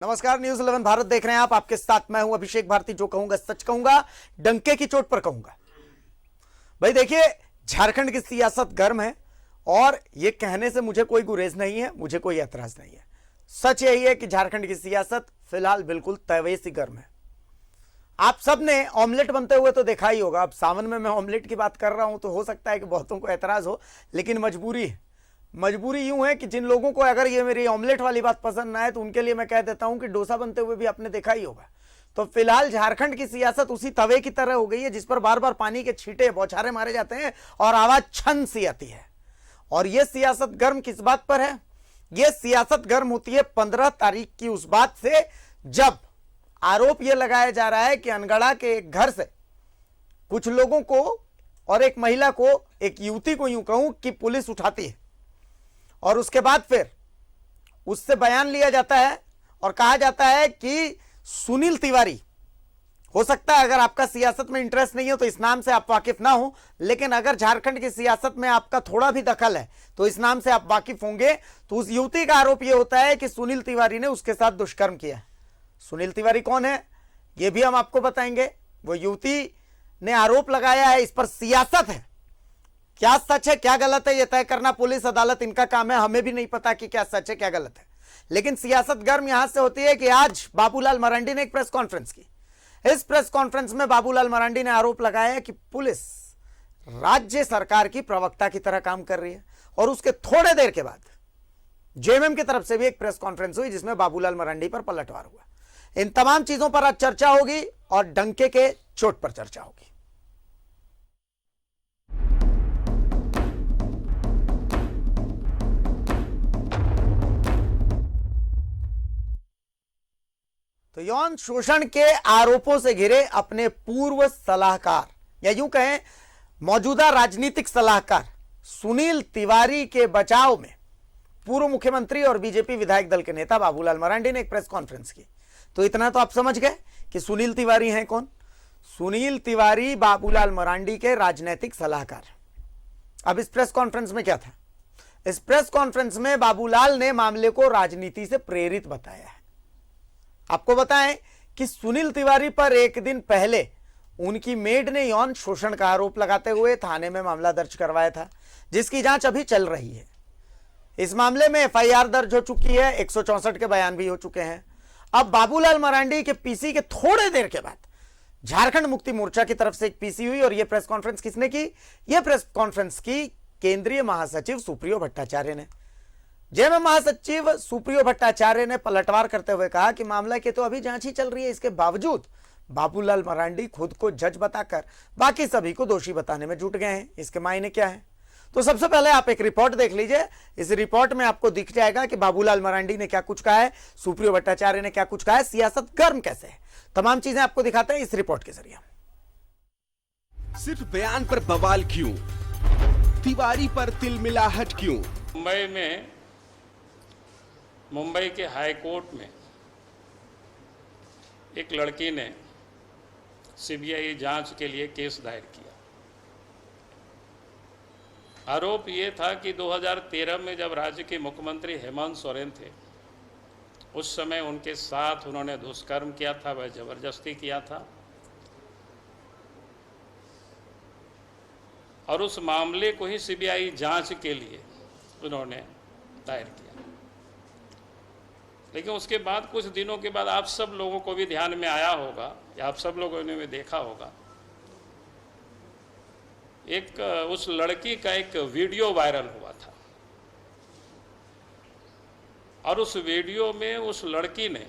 नमस्कार, न्यूज 11 भारत देख रहे हैं आप। आपके साथ मैं हूं अभिषेक भारती। जो कहूंगा सच कहूंगा, डंके की चोट पर कहूंगा। भाई देखिए, झारखंड की सियासत गर्म है और यह कहने से मुझे कोई गुरेज नहीं है, मुझे कोई ऐतराज नहीं है। सच यही है कि झारखंड की सियासत फिलहाल बिल्कुल तवे सी गर्म है। आप सब ने ऑमलेट बनते हुए तो देखा ही होगा। अब सावन में मैं ऑमलेट की बात कर रहा हूं तो हो सकता है कि बहुतों को ऐतराज हो, लेकिन मजबूरी है। मजबूरी यूं है कि जिन लोगों को अगर ये मेरी ऑमलेट वाली बात पसंद ना है तो उनके लिए मैं कह देता हूं कि डोसा बनते हुए भी आपने देखा ही होगा। तो फिलहाल झारखंड की सियासत उसी तवे की तरह हो गई है जिस पर बार बार पानी के छींटे बौछारे मारे जाते हैं और आवाज छन सी आती है। और यह सियासत गर्म किस बात पर है? यह सियासत गर्म होती है 15 तारीख की उस बात से, जब आरोप यह लगाया जा रहा है कि अनगढ़ा के एक घर से कुछ लोगों को और एक महिला को, एक युवती को यूं कहूं कि पुलिस उठाती है और उसके बाद फिर उससे बयान लिया जाता है और कहा जाता है कि सुनील तिवारी, हो सकता है अगर आपका सियासत में इंटरेस्ट नहीं हो तो इस नाम से आप वाकिफ ना हो, लेकिन अगर झारखंड की सियासत में आपका थोड़ा भी दखल है तो इस नाम से आप वाकिफ होंगे। तो उस युवती का आरोप यह होता है कि सुनील तिवारी ने उसके साथ दुष्कर्म किया। सुनील तिवारी कौन है यह भी हम आपको बताएंगे। वो युवती ने आरोप लगाया है, इस पर सियासत है। क्या सच है क्या गलत है यह तय करना पुलिस अदालत, इनका काम है। हमें भी नहीं पता कि क्या सच है क्या गलत है, लेकिन सियासत गर्म यहां से होती है कि आज बाबूलाल मरांडी ने एक प्रेस कॉन्फ्रेंस की। इस प्रेस कॉन्फ्रेंस में बाबूलाल मरांडी ने आरोप लगाया कि पुलिस राज्य सरकार की प्रवक्ता की तरह काम कर रही है। और उसके थोड़े देर के बाद जेएमएम की तरफ से भी एक प्रेस कॉन्फ्रेंस हुई जिसमें बाबूलाल मरांडी पर पलटवार हुआ। इन तमाम चीजों पर आज चर्चा होगी और डंके के चोट पर चर्चा होगी। तो यौन शोषण के आरोपों से घिरे अपने पूर्व सलाहकार या यूं कहें मौजूदा राजनीतिक सलाहकार सुनील तिवारी के बचाव में पूर्व मुख्यमंत्री और बीजेपी विधायक दल के नेता बाबूलाल मरांडी ने एक प्रेस कॉन्फ्रेंस की। तो इतना तो आप समझ गए कि सुनील तिवारी हैं कौन। सुनील तिवारी बाबूलाल मरांडी के राजनीतिक सलाहकार। अब इस प्रेस कॉन्फ्रेंस में क्या था? इस प्रेस कॉन्फ्रेंस में बाबूलाल ने मामले को राजनीति से प्रेरित बताया है। आपको बताएं कि सुनील तिवारी पर एक दिन पहले उनकी मेड ने यौन शोषण का आरोप लगाते हुए थाने में मामला दर्ज करवाया था, जिसकी जांच अभी चल रही है। इस मामले में एफआईआर दर्ज हो चुकी है, 164 के बयान भी हो चुके हैं। अब बाबूलाल मरांडी के पीसी के थोड़े देर के बाद झारखंड मुक्ति मोर्चा की तरफ से एक पीसी हुई। और यह प्रेस कॉन्फ्रेंस किसने की? यह प्रेस कॉन्फ्रेंस की केंद्रीय महासचिव सुप्रियो भट्टाचार्य ने। जेएमएम महासचिव सुप्रियो भट्टाचार्य ने पलटवार करते हुए कहा कि मामला की तो अभी जांच ही चल रही है, इसके बावजूद बाबूलाल मरांडी खुद को जज बताकर बाकी सभी को दोषी बताने में जुट गए हैं। इसके मायने क्या है? तो सबसे पहले आप एक रिपोर्ट देख लीजिए। इस रिपोर्ट में आपको दिख जाएगा कि बाबूलाल मरांडी ने क्या कुछ कहा है, सुप्रियो भट्टाचार्य ने क्या कुछ कहा है, सियासत गर्म कैसे है। तमाम चीजें आपको दिखाते हैं इस रिपोर्ट के जरिए। सिर्फ बयान पर बवाल क्यों? तिवारी पर तिलमिलाहट क्यों? मुंबई के हाई कोर्ट में एक लड़की ने सीबीआई जांच के लिए केस दायर किया। आरोप ये था कि 2013 में जब राज्य के मुख्यमंत्री हेमंत सोरेन थे, उस समय उनके साथ उन्होंने दुष्कर्म किया था, वह जबरदस्ती किया था। और उस मामले को ही सीबीआई जांच के लिए उन्होंने दायर किया। लेकिन उसके बाद कुछ दिनों के बाद आप सब लोगों को भी ध्यान में आया होगा या आप सब लोगों ने भी देखा होगा, एक उस लड़की का एक वीडियो वायरल हुआ था। और उस वीडियो में उस लड़की ने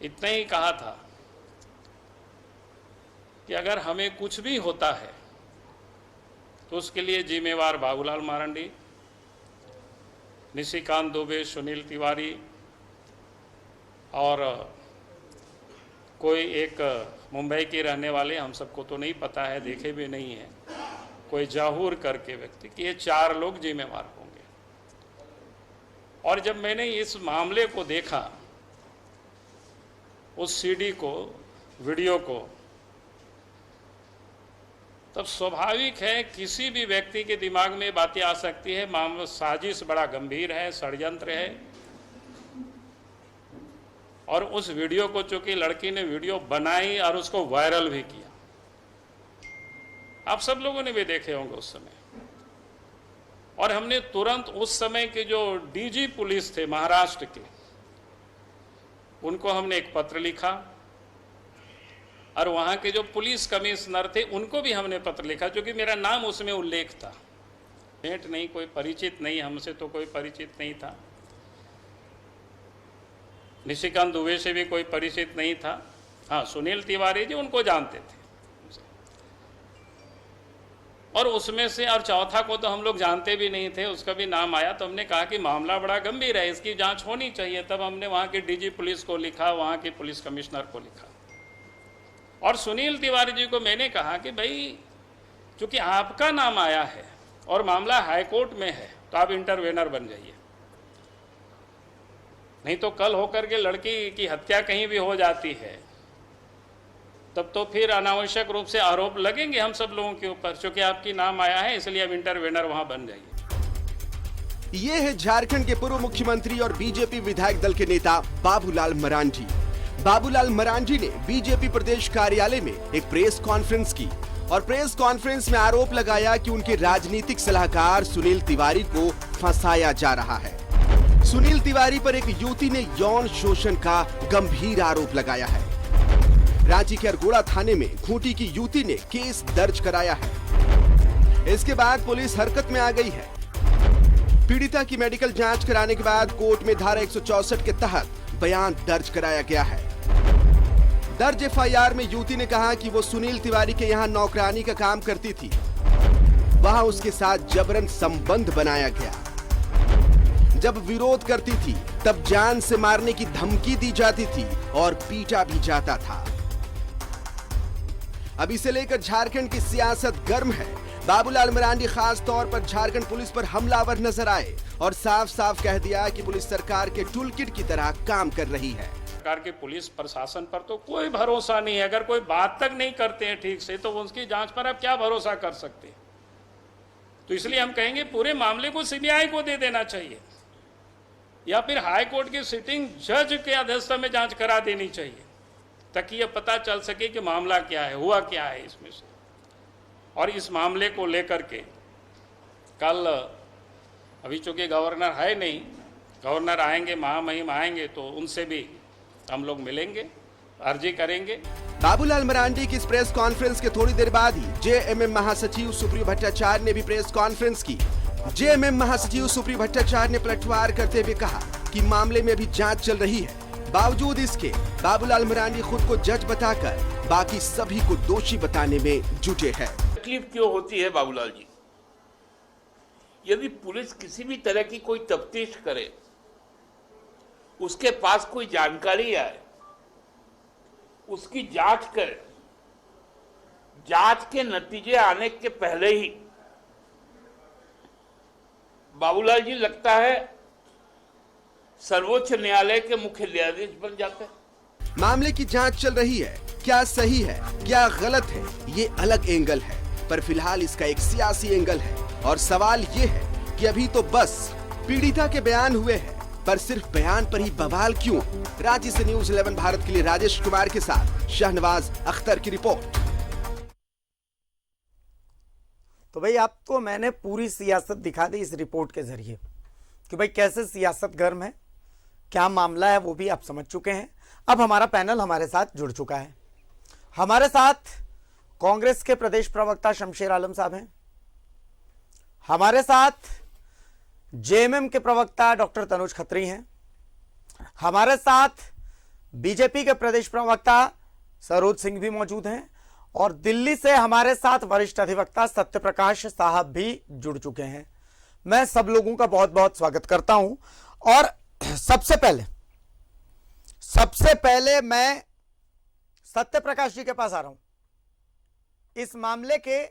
इतना ही कहा था कि अगर हमें कुछ भी होता है तो उसके लिए जिम्मेवार बाबूलाल मरांडी, निशिकांत दुबे, सुनील तिवारी और कोई एक मुंबई के रहने वाले, हम सबको तो नहीं पता है, देखे भी नहीं है, कोई जहूर करके व्यक्ति, कि ये 4 लोग जिम्मेवार होंगे। और जब मैंने इस मामले को देखा, उस सीडी को, वीडियो को, तब स्वाभाविक है किसी भी व्यक्ति के दिमाग में बातें आ सकती है, मामला साजिश बड़ा गंभीर है, षड्यंत्र है। और उस वीडियो को चूंकि लड़की ने वीडियो बनाई और उसको वायरल भी किया, आप सब लोगों ने भी देखे होंगे उस समय। और हमने तुरंत उस समय के जो डीजी पुलिस थे महाराष्ट्र के, उनको हमने एक पत्र लिखा, और वहां के जो पुलिस कमिश्नर थे उनको भी हमने पत्र लिखा, क्योंकि मेरा नाम उसमें उल्लेख था। भेंट नहीं, कोई परिचित नहीं, हमसे तो कोई परिचित नहीं था, निशिकांत दुबे से भी कोई परिचित नहीं था। हाँ, सुनील तिवारी जी उनको जानते थे, और उसमें से और चौथा को तो हम लोग जानते भी नहीं थे, उसका भी नाम आया। तो हमने कहा कि मामला बड़ा गंभीर है, इसकी जांच होनी चाहिए। तब हमने वहाँ के डीजी पुलिस को लिखा, वहाँ के पुलिस कमिश्नर को लिखा, और सुनील तिवारी जी को मैंने कहा कि भाई चूंकि आपका नाम आया है और मामला हाईकोर्ट में है, तो आप इंटरवेनर बन जाइए, नहीं तो कल होकर के लड़की की हत्या कहीं भी हो जाती है, तब तो फिर अनावश्यक रूप से आरोप लगेंगे हम सब लोगों के ऊपर। क्योंकि आपकी नाम आया है, इसलिए आप इंटरवेनर वहां बन जाइए। ये है झारखंड के पूर्व मुख्यमंत्री और बीजेपी विधायक दल के नेता बाबूलाल मरांडी। बाबूलाल मरांडी ने बीजेपी प्रदेश कार्यालय में एक प्रेस कॉन्फ्रेंस की और प्रेस कॉन्फ्रेंस में आरोप लगाया कि उनके राजनीतिक सलाहकार सुनील तिवारी को फंसाया जा रहा है। सुनील तिवारी पर एक युवती ने यौन शोषण का गंभीर आरोप लगाया है। रांची के अरगोड़ा थाने में खूंटी की युवती ने केस दर्ज कराया है। इसके बाद पुलिस हरकत में आ गई है। पीड़िता की मेडिकल जांच कराने के बाद कोर्ट में धारा 164 के तहत बयान दर्ज कराया गया है। दर्ज एफआईआर में युवती ने कहा कि वो सुनील तिवारी के यहाँ नौकरानी का काम करती थी, वहां उसके साथ जबरन संबंध बनाया गया। जब विरोध करती थी तब जान से मारने की धमकी दी जाती थी और पीटा भी जाता था। अब इसे लेकर झारखंड की सियासत गर्म है। बाबूलाल मरांडी खास तौर पर झारखंड पुलिस पर हमलावर नजर आए और साफ साफ कह दिया कि पुलिस सरकार के टूल किट की तरह काम कर रही है। सरकार के पुलिस प्रशासन पर तो कोई भरोसा नहीं है। अगर कोई बात तक नहीं करते हैं ठीक से, तो उसकी जांच पर आप क्या भरोसा कर सकते हैं? तो इसलिए हम कहेंगे पूरे मामले को सीबीआई को दे देना चाहिए, या फिर हाई कोर्ट की सिटिंग जज के अध्यक्षता में जांच करा देनी चाहिए, ताकि यह पता चल सके कि मामला क्या है, हुआ क्या है इसमें से। और इस मामले को लेकर के कल, अभी चूंकि गवर्नर है नहीं, गवर्नर आएंगे, महामहिम आएंगे, तो उनसे भी हम लोग मिलेंगे, अर्जी करेंगे। बाबूलाल मरांडी की इस प्रेस कॉन्फ्रेंस के थोड़ी देर बाद ही जेएमएम महासचिव सुप्रियो भट्टाचार्य ने भी प्रेस कॉन्फ्रेंस की। जेएमएम महासचिव सुप्रियो भट्टाचार्य ने पलटवार करते हुए कहा कि मामले में अभी जांच चल रही है। बावजूद इसके बाबूलाल मरांडी खुद को जज बताकर बाकी सभी को दोषी बताने में जुटे हैं। तकलीफ क्यों होती है बाबूलाल जी? यदि पुलिस किसी भी तरह की कोई तफ्तीश करे, उसके पास कोई जानकारी आए, उसकी जांच करे, जांच के नतीजे आने के पहले ही बाबूलाल जी लगता है सर्वोच्च न्यायालय के मुख्य न्यायाधीश बन जाते हैं। मामले की जांच चल रही है, क्या सही है क्या गलत है ये अलग एंगल है, पर फिलहाल इसका एक सियासी एंगल है। और सवाल ये है कि अभी तो बस पीड़िता के बयान हुए हैं, पर सिर्फ बयान पर ही बवाल क्यों? रांची से न्यूज़ 11 भारत के लिए राजेश कुमार के साथ शाहनवाज अख्तर की रिपोर्ट। तो भाई आपको मैंने पूरी सियासत दिखा दी इस रिपोर्ट के जरिए कि भाई कैसे सियासत गर्म है, क्या मामला है, वो भी आप समझ चुके हैं। अब हमारा पैनल हमारे साथ जुड़ चुका है। हमारे साथ कांग्रेस के प्रदेश प्रवक्ता शमशेर आलम साहब हैं, हमारे साथ जेएमएम के प्रवक्ता डॉक्टर तनुज खत्री हैं, हमारे साथ बीजेपी के प्रदेश प्रवक्ता सरोज सिंह भी मौजूद हैं, और दिल्ली से हमारे साथ वरिष्ठ अधिवक्ता सत्यप्रकाश साहब भी जुड़ चुके हैं। मैं सब लोगों का बहुत बहुत स्वागत करता हूं। और सबसे पहले मैं सत्यप्रकाश जी के पास आ रहा हूं इस मामले के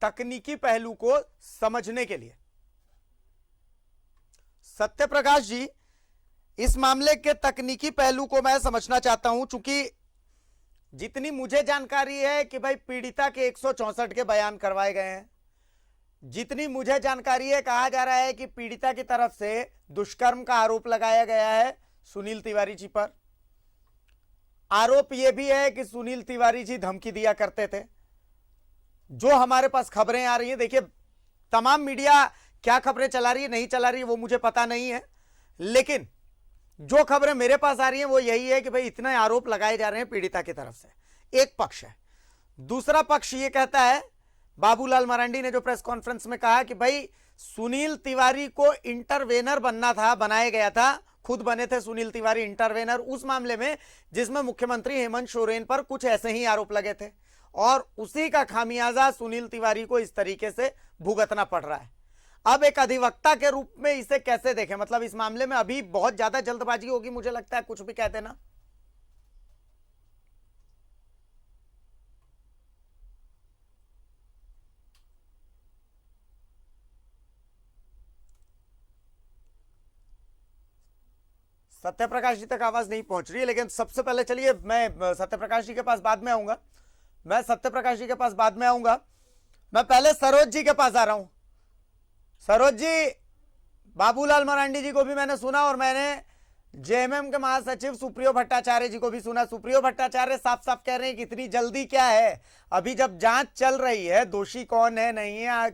तकनीकी पहलू को समझने के लिए। सत्यप्रकाश जी, इस मामले के तकनीकी पहलू को मैं समझना चाहता हूं, चूंकि जितनी मुझे जानकारी है कि भाई पीड़िता के 164 के बयान करवाए गए हैं, जितनी मुझे जानकारी है कहा जा रहा है कि पीड़िता की तरफ से दुष्कर्म का आरोप लगाया गया है सुनील तिवारी जी पर, आरोप यह भी है कि सुनील तिवारी जी धमकी दिया करते थे। जो हमारे पास खबरें आ रही हैं, देखिए तमाम मीडिया क्या खबरें चला रही है नहीं चला रही है वो मुझे पता नहीं है, लेकिन जो खबरें मेरे पास आ रही हैं वो यही है कि भाई इतने आरोप लगाए जा रहे हैं पीड़िता की तरफ से। एक पक्ष है, दूसरा पक्ष ये कहता है, बाबूलाल मरांडी ने जो प्रेस कॉन्फ्रेंस में कहा कि भाई सुनील तिवारी को इंटरवेनर बनना था, बनाया गया था, खुद बने थे सुनील तिवारी इंटरवेनर उस मामले में जिसमें मुख्यमंत्री हेमंत सोरेन पर कुछ ऐसे ही आरोप लगे थे, और उसी का खामियाजा सुनील तिवारी को इस तरीके से भुगतना पड़ रहा है। अब एक अधिवक्ता के रूप में इसे कैसे देखें? मतलब इस मामले में अभी बहुत ज्यादा जल्दबाजी होगी, मुझे लगता है, कुछ भी कह देना। सत्यप्रकाश जी तक आवाज नहीं पहुंच रही है, लेकिन सबसे पहले चलिए मैं सत्यप्रकाश जी के पास बाद में आऊंगा, मैं पहले सरोज जी के पास आ रहा हूं। सरोज जी, बाबूलाल मरांडी जी को भी मैंने सुना और मैंने जेएमएम के महासचिव सुप्रियो भट्टाचार्य जी को भी सुना। सुप्रियो भट्टाचार्य साफ साफ कह रहे हैं कि इतनी जल्दी क्या है, अभी जब जांच चल रही है, दोषी कौन है नहीं है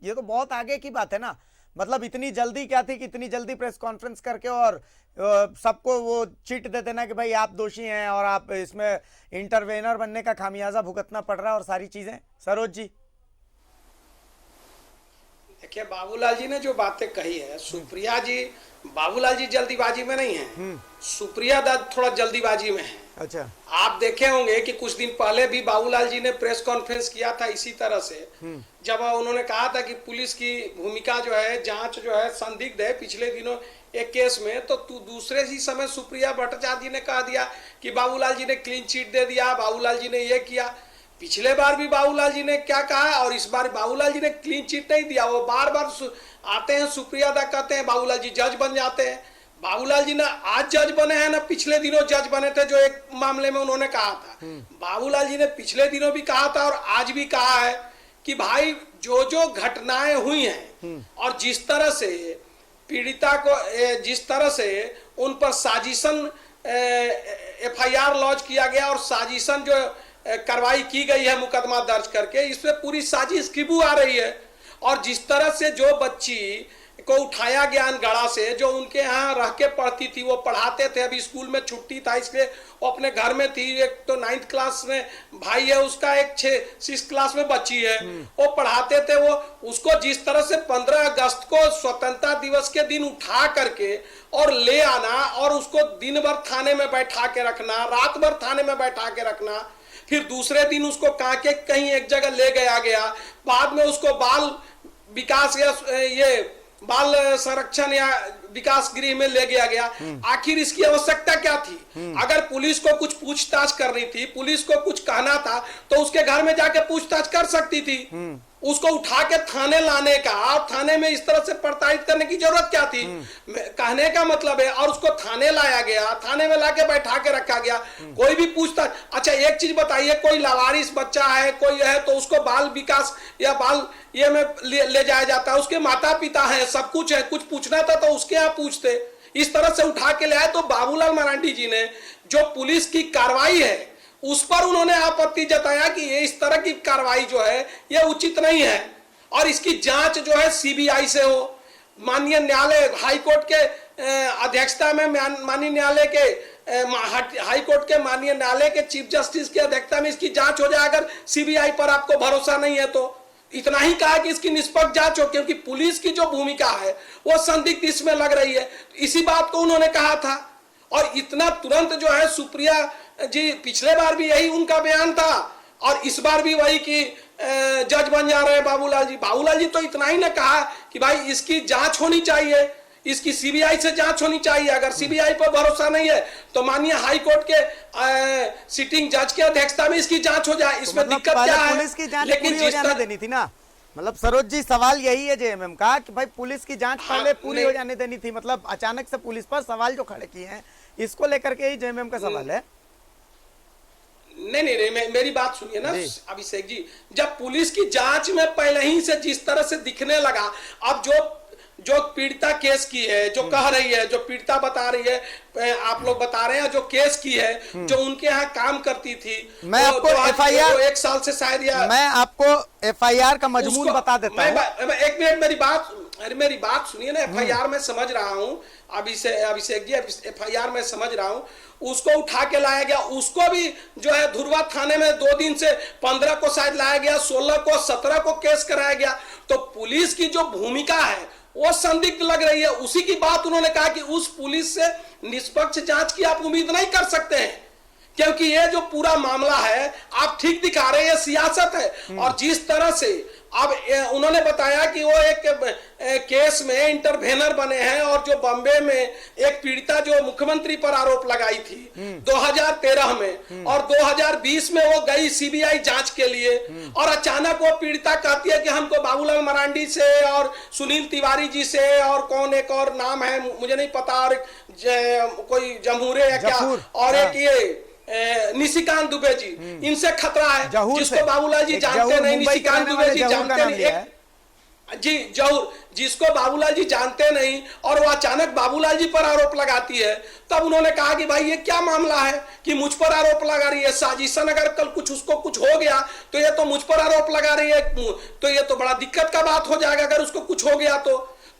ये तो बहुत आगे की बात है ना। मतलब इतनी जल्दी क्या थी कि इतनी जल्दी प्रेस कॉन्फ्रेंस करके और सबको वो चिट दे देना कि भाई आप दोषी हैं और आप इसमें इंटरवेनर बनने का खामियाजा भुगतना पड़ रहा है और सारी चीजें। सरोज जी, देखिए बाबूलाल जी ने जो बातें कही है, सुप्रिया जी, बाबूलाल जी जल्दीबाजी में नहीं है, सुप्रिया दत्त थोड़ा जल्दीबाजी में है। अच्छा, आप देखे होंगे कि कुछ दिन पहले भी बाबूलाल जी ने प्रेस कॉन्फ्रेंस किया था इसी तरह से, जब उन्होंने कहा था कि पुलिस की भूमिका जो है, जांच जो है संदिग्ध है पिछले दिनों एक केस में, तो दूसरे ही समय सुप्रिया भट्टाचार्य जी ने कह दिया कि बाबूलाल जी ने क्लीन चिट दे दिया, बाबूलाल जी ने ये किया। पिछले बार भी बाबूलाल जी ने क्या कहा और इस बार बाबूलाल जी ने क्लीन चिट नहीं दिया। वो बार बार आते हैं, सुप्रिया दा कहते हैं बाबूलाल जी जज बन जाते हैं। बाबूलाल जी ना आज जज बने हैं ना पिछले दिनों जज बने थे, जो एक मामले में उन्होंने कहा था। बाबूलाल जी ने पिछले दिनों भी कहा था और आज भी कहा है कि भाई जो जो घटनाएं हुई हैं और जिस तरह से पीड़िता को, जिस तरह से उन पर साजिशन एफआईआर लॉन्च किया गया और साजिशन जो कार्रवाई की गई है मुकदमा दर्ज करके, इसमें पूरी साजिश की बू आ रही है। और जिस तरह से जो बच्ची को उठाया ज्ञानगढ़ा से, जो उनके यहाँ रह के पढ़ती थी, वो पढ़ाते थे, अभी स्कूल में छुट्टी था इसलिए वो अपने घर में थी। एक तो 9th क्लास में भाई है उसका, एक 6th क्लास में बच्ची है, वो पढ़ाते थे। वो उसको जिस तरह से 15 अगस्त को स्वतंत्रता दिवस के दिन उठा करके और ले आना और उसको दिन भर थाने में बैठा के रखना, रात भर थाने में बैठा के रखना, फिर दूसरे दिन उसको कांके कहीं एक जगह ले गया, बाद में उसको बाल विकास या ये बाल संरक्षण या विकास गृह में ले गया। आखिर इसकी आवश्यकता क्या थी? अगर पुलिस को कुछ पूछताछ करनी थी, पुलिस को कुछ कहना था, तो उसके घर में जाके पूछताछ कर सकती थी। उसको उठा के थाने लाने का और थाने में इस तरह से प्रताड़ित करने की जरूरत क्या थी? कहने का मतलब है, और उसको थाने लाया गया, थाने में लाके बैठा के रखा गया, कोई भी पूछताछ। अच्छा एक चीज बताइए, कोई लावारिस बच्चा है, कोई है, तो उसको बाल विकास या बाल ये में ले जाया जाता है, उसके माता पिता है, सब कुछ है, कुछ पूछना था तो उसके यहाँ पूछते। इस तरह से उठा के ले आए। तो बाबूलाल मरांडी जी ने जो पुलिस की कार्रवाई है उस पर उन्होंने आपत्ति जताया कि ये इस तरह की कार्रवाई जो है ये उचित नहीं है और इसकी जांच जो है सीबीआई से हो। माननीय न्यायालय हाईकोर्ट के अध्यक्षता में, माननीय न्यायालय के हाईकोर्ट के माननीय न्यायालय के चीफ जस्टिस की अध्यक्षता में इसकी जांच हो जाए। अगर सीबीआई पर आपको भरोसा नहीं है तो इतना ही कहा कि इसकी निष्पक्ष जांच हो, क्योंकि पुलिस की जो भूमिका है वो संदिग्ध इसमें लग रही है। इसी बात को उन्होंने कहा था और इतना तुरंत जो है सुप्रिया जी, पिछले बार भी यही उनका बयान था और इस बार भी वही कि जज बन जा रहे हैं बाबूलाल जी। बाबूलाल जी तो इतना ही ना कहा कि भाई इसकी जांच होनी चाहिए, इसकी सीबीआई से जांच होनी चाहिए। अगर सीबीआई पर भरोसा नहीं है तो माननीय हाई कोर्ट के सिटिंग जज की अध्यक्षता में इसकी जांच हो जाए। इसमें मतलब दिक्कत क्या है? पुलिस की जांच पूरी हो जाने देनी थी ना। मतलब सरोज जी, सवाल यही है जेएमएम का कि भाई पुलिस की जांच पहले पूरी हो जाने देनी थी। मतलब अचानक से पुलिस पर सवाल जो खड़े किए हैं इसको लेकर के ही जेएमएम का सवाल है। नहीं, मेरी बात सुनिए ना अभिषेक जी, जब पुलिस की जांच में पहले ही से जिस तरह से दिखने लगा, अब जो जो पीड़िता केस की है, जो कह रही है, जो पीड़िता बता रही है, आप लोग बता रहे हैं जो केस की है, जो उनके यहाँ काम करती थी, मैं आपको FIR 1 साल से शायद, या मैं आपको FIR का मजमून बता देता हूँ। एक मिनट मेरी बात सुनिए ना। FIR में समझ रहा हूँ, अभिषेक जी, FIR में समझ रहा हूँ, उसको उठा के लाया गया, उसको भी जो है धुरवा थाने में 2 दिन से 15 को शायद लाया गया, 16 को 17 को केस कराया गया। तो पुलिस की जो भूमिका है वो संदिग्ध लग रही है। उसी की बात उन्होंने कहा कि उस पुलिस से निष्पक्ष जांच की आप उम्मीद नहीं कर सकते हैं, क्योंकि ये जो पूरा मामला है आप ठीक दिखा रहे हैं, सियासत है। और जिस तरह से अब उन्होंने बताया कि वो एक केस में इंटरवेनर बने हैं, और जो बॉम्बे में एक पीड़िता जो मुख्यमंत्री पर आरोप लगाई थी 2013 में, और 2020 में वो गई CBI जांच के लिए, और अचानक वो पीड़िता कहती है कि हमको बाबूलाल मरांडी से और सुनील तिवारी जी से, और कौन एक और नाम है मुझे नहीं पता, और कोई जमहूरे या क्या, और एक ये निशिकांत दुबे जी, इनसे खतरा है, जिसको बाबूलाल जी जानते नहीं, निशिकांत दुबे जी जानते नहीं, जी जहूर, जिसको बाबूलाल जी जानते नहीं, और वो अचानक बाबूलाल जी पर आरोप लगाती है। तब उन्होंने कहा कि भाई ये क्या मामला है कि मुझ पर आरोप लगा रही है, साजिशन, अगर कल कुछ उसको कुछ हो गया तो ये तो मुझ पर आरोप लगा रही है, तो ये तो बड़ा दिक्कत का बात हो जाएगा अगर उसको कुछ हो गया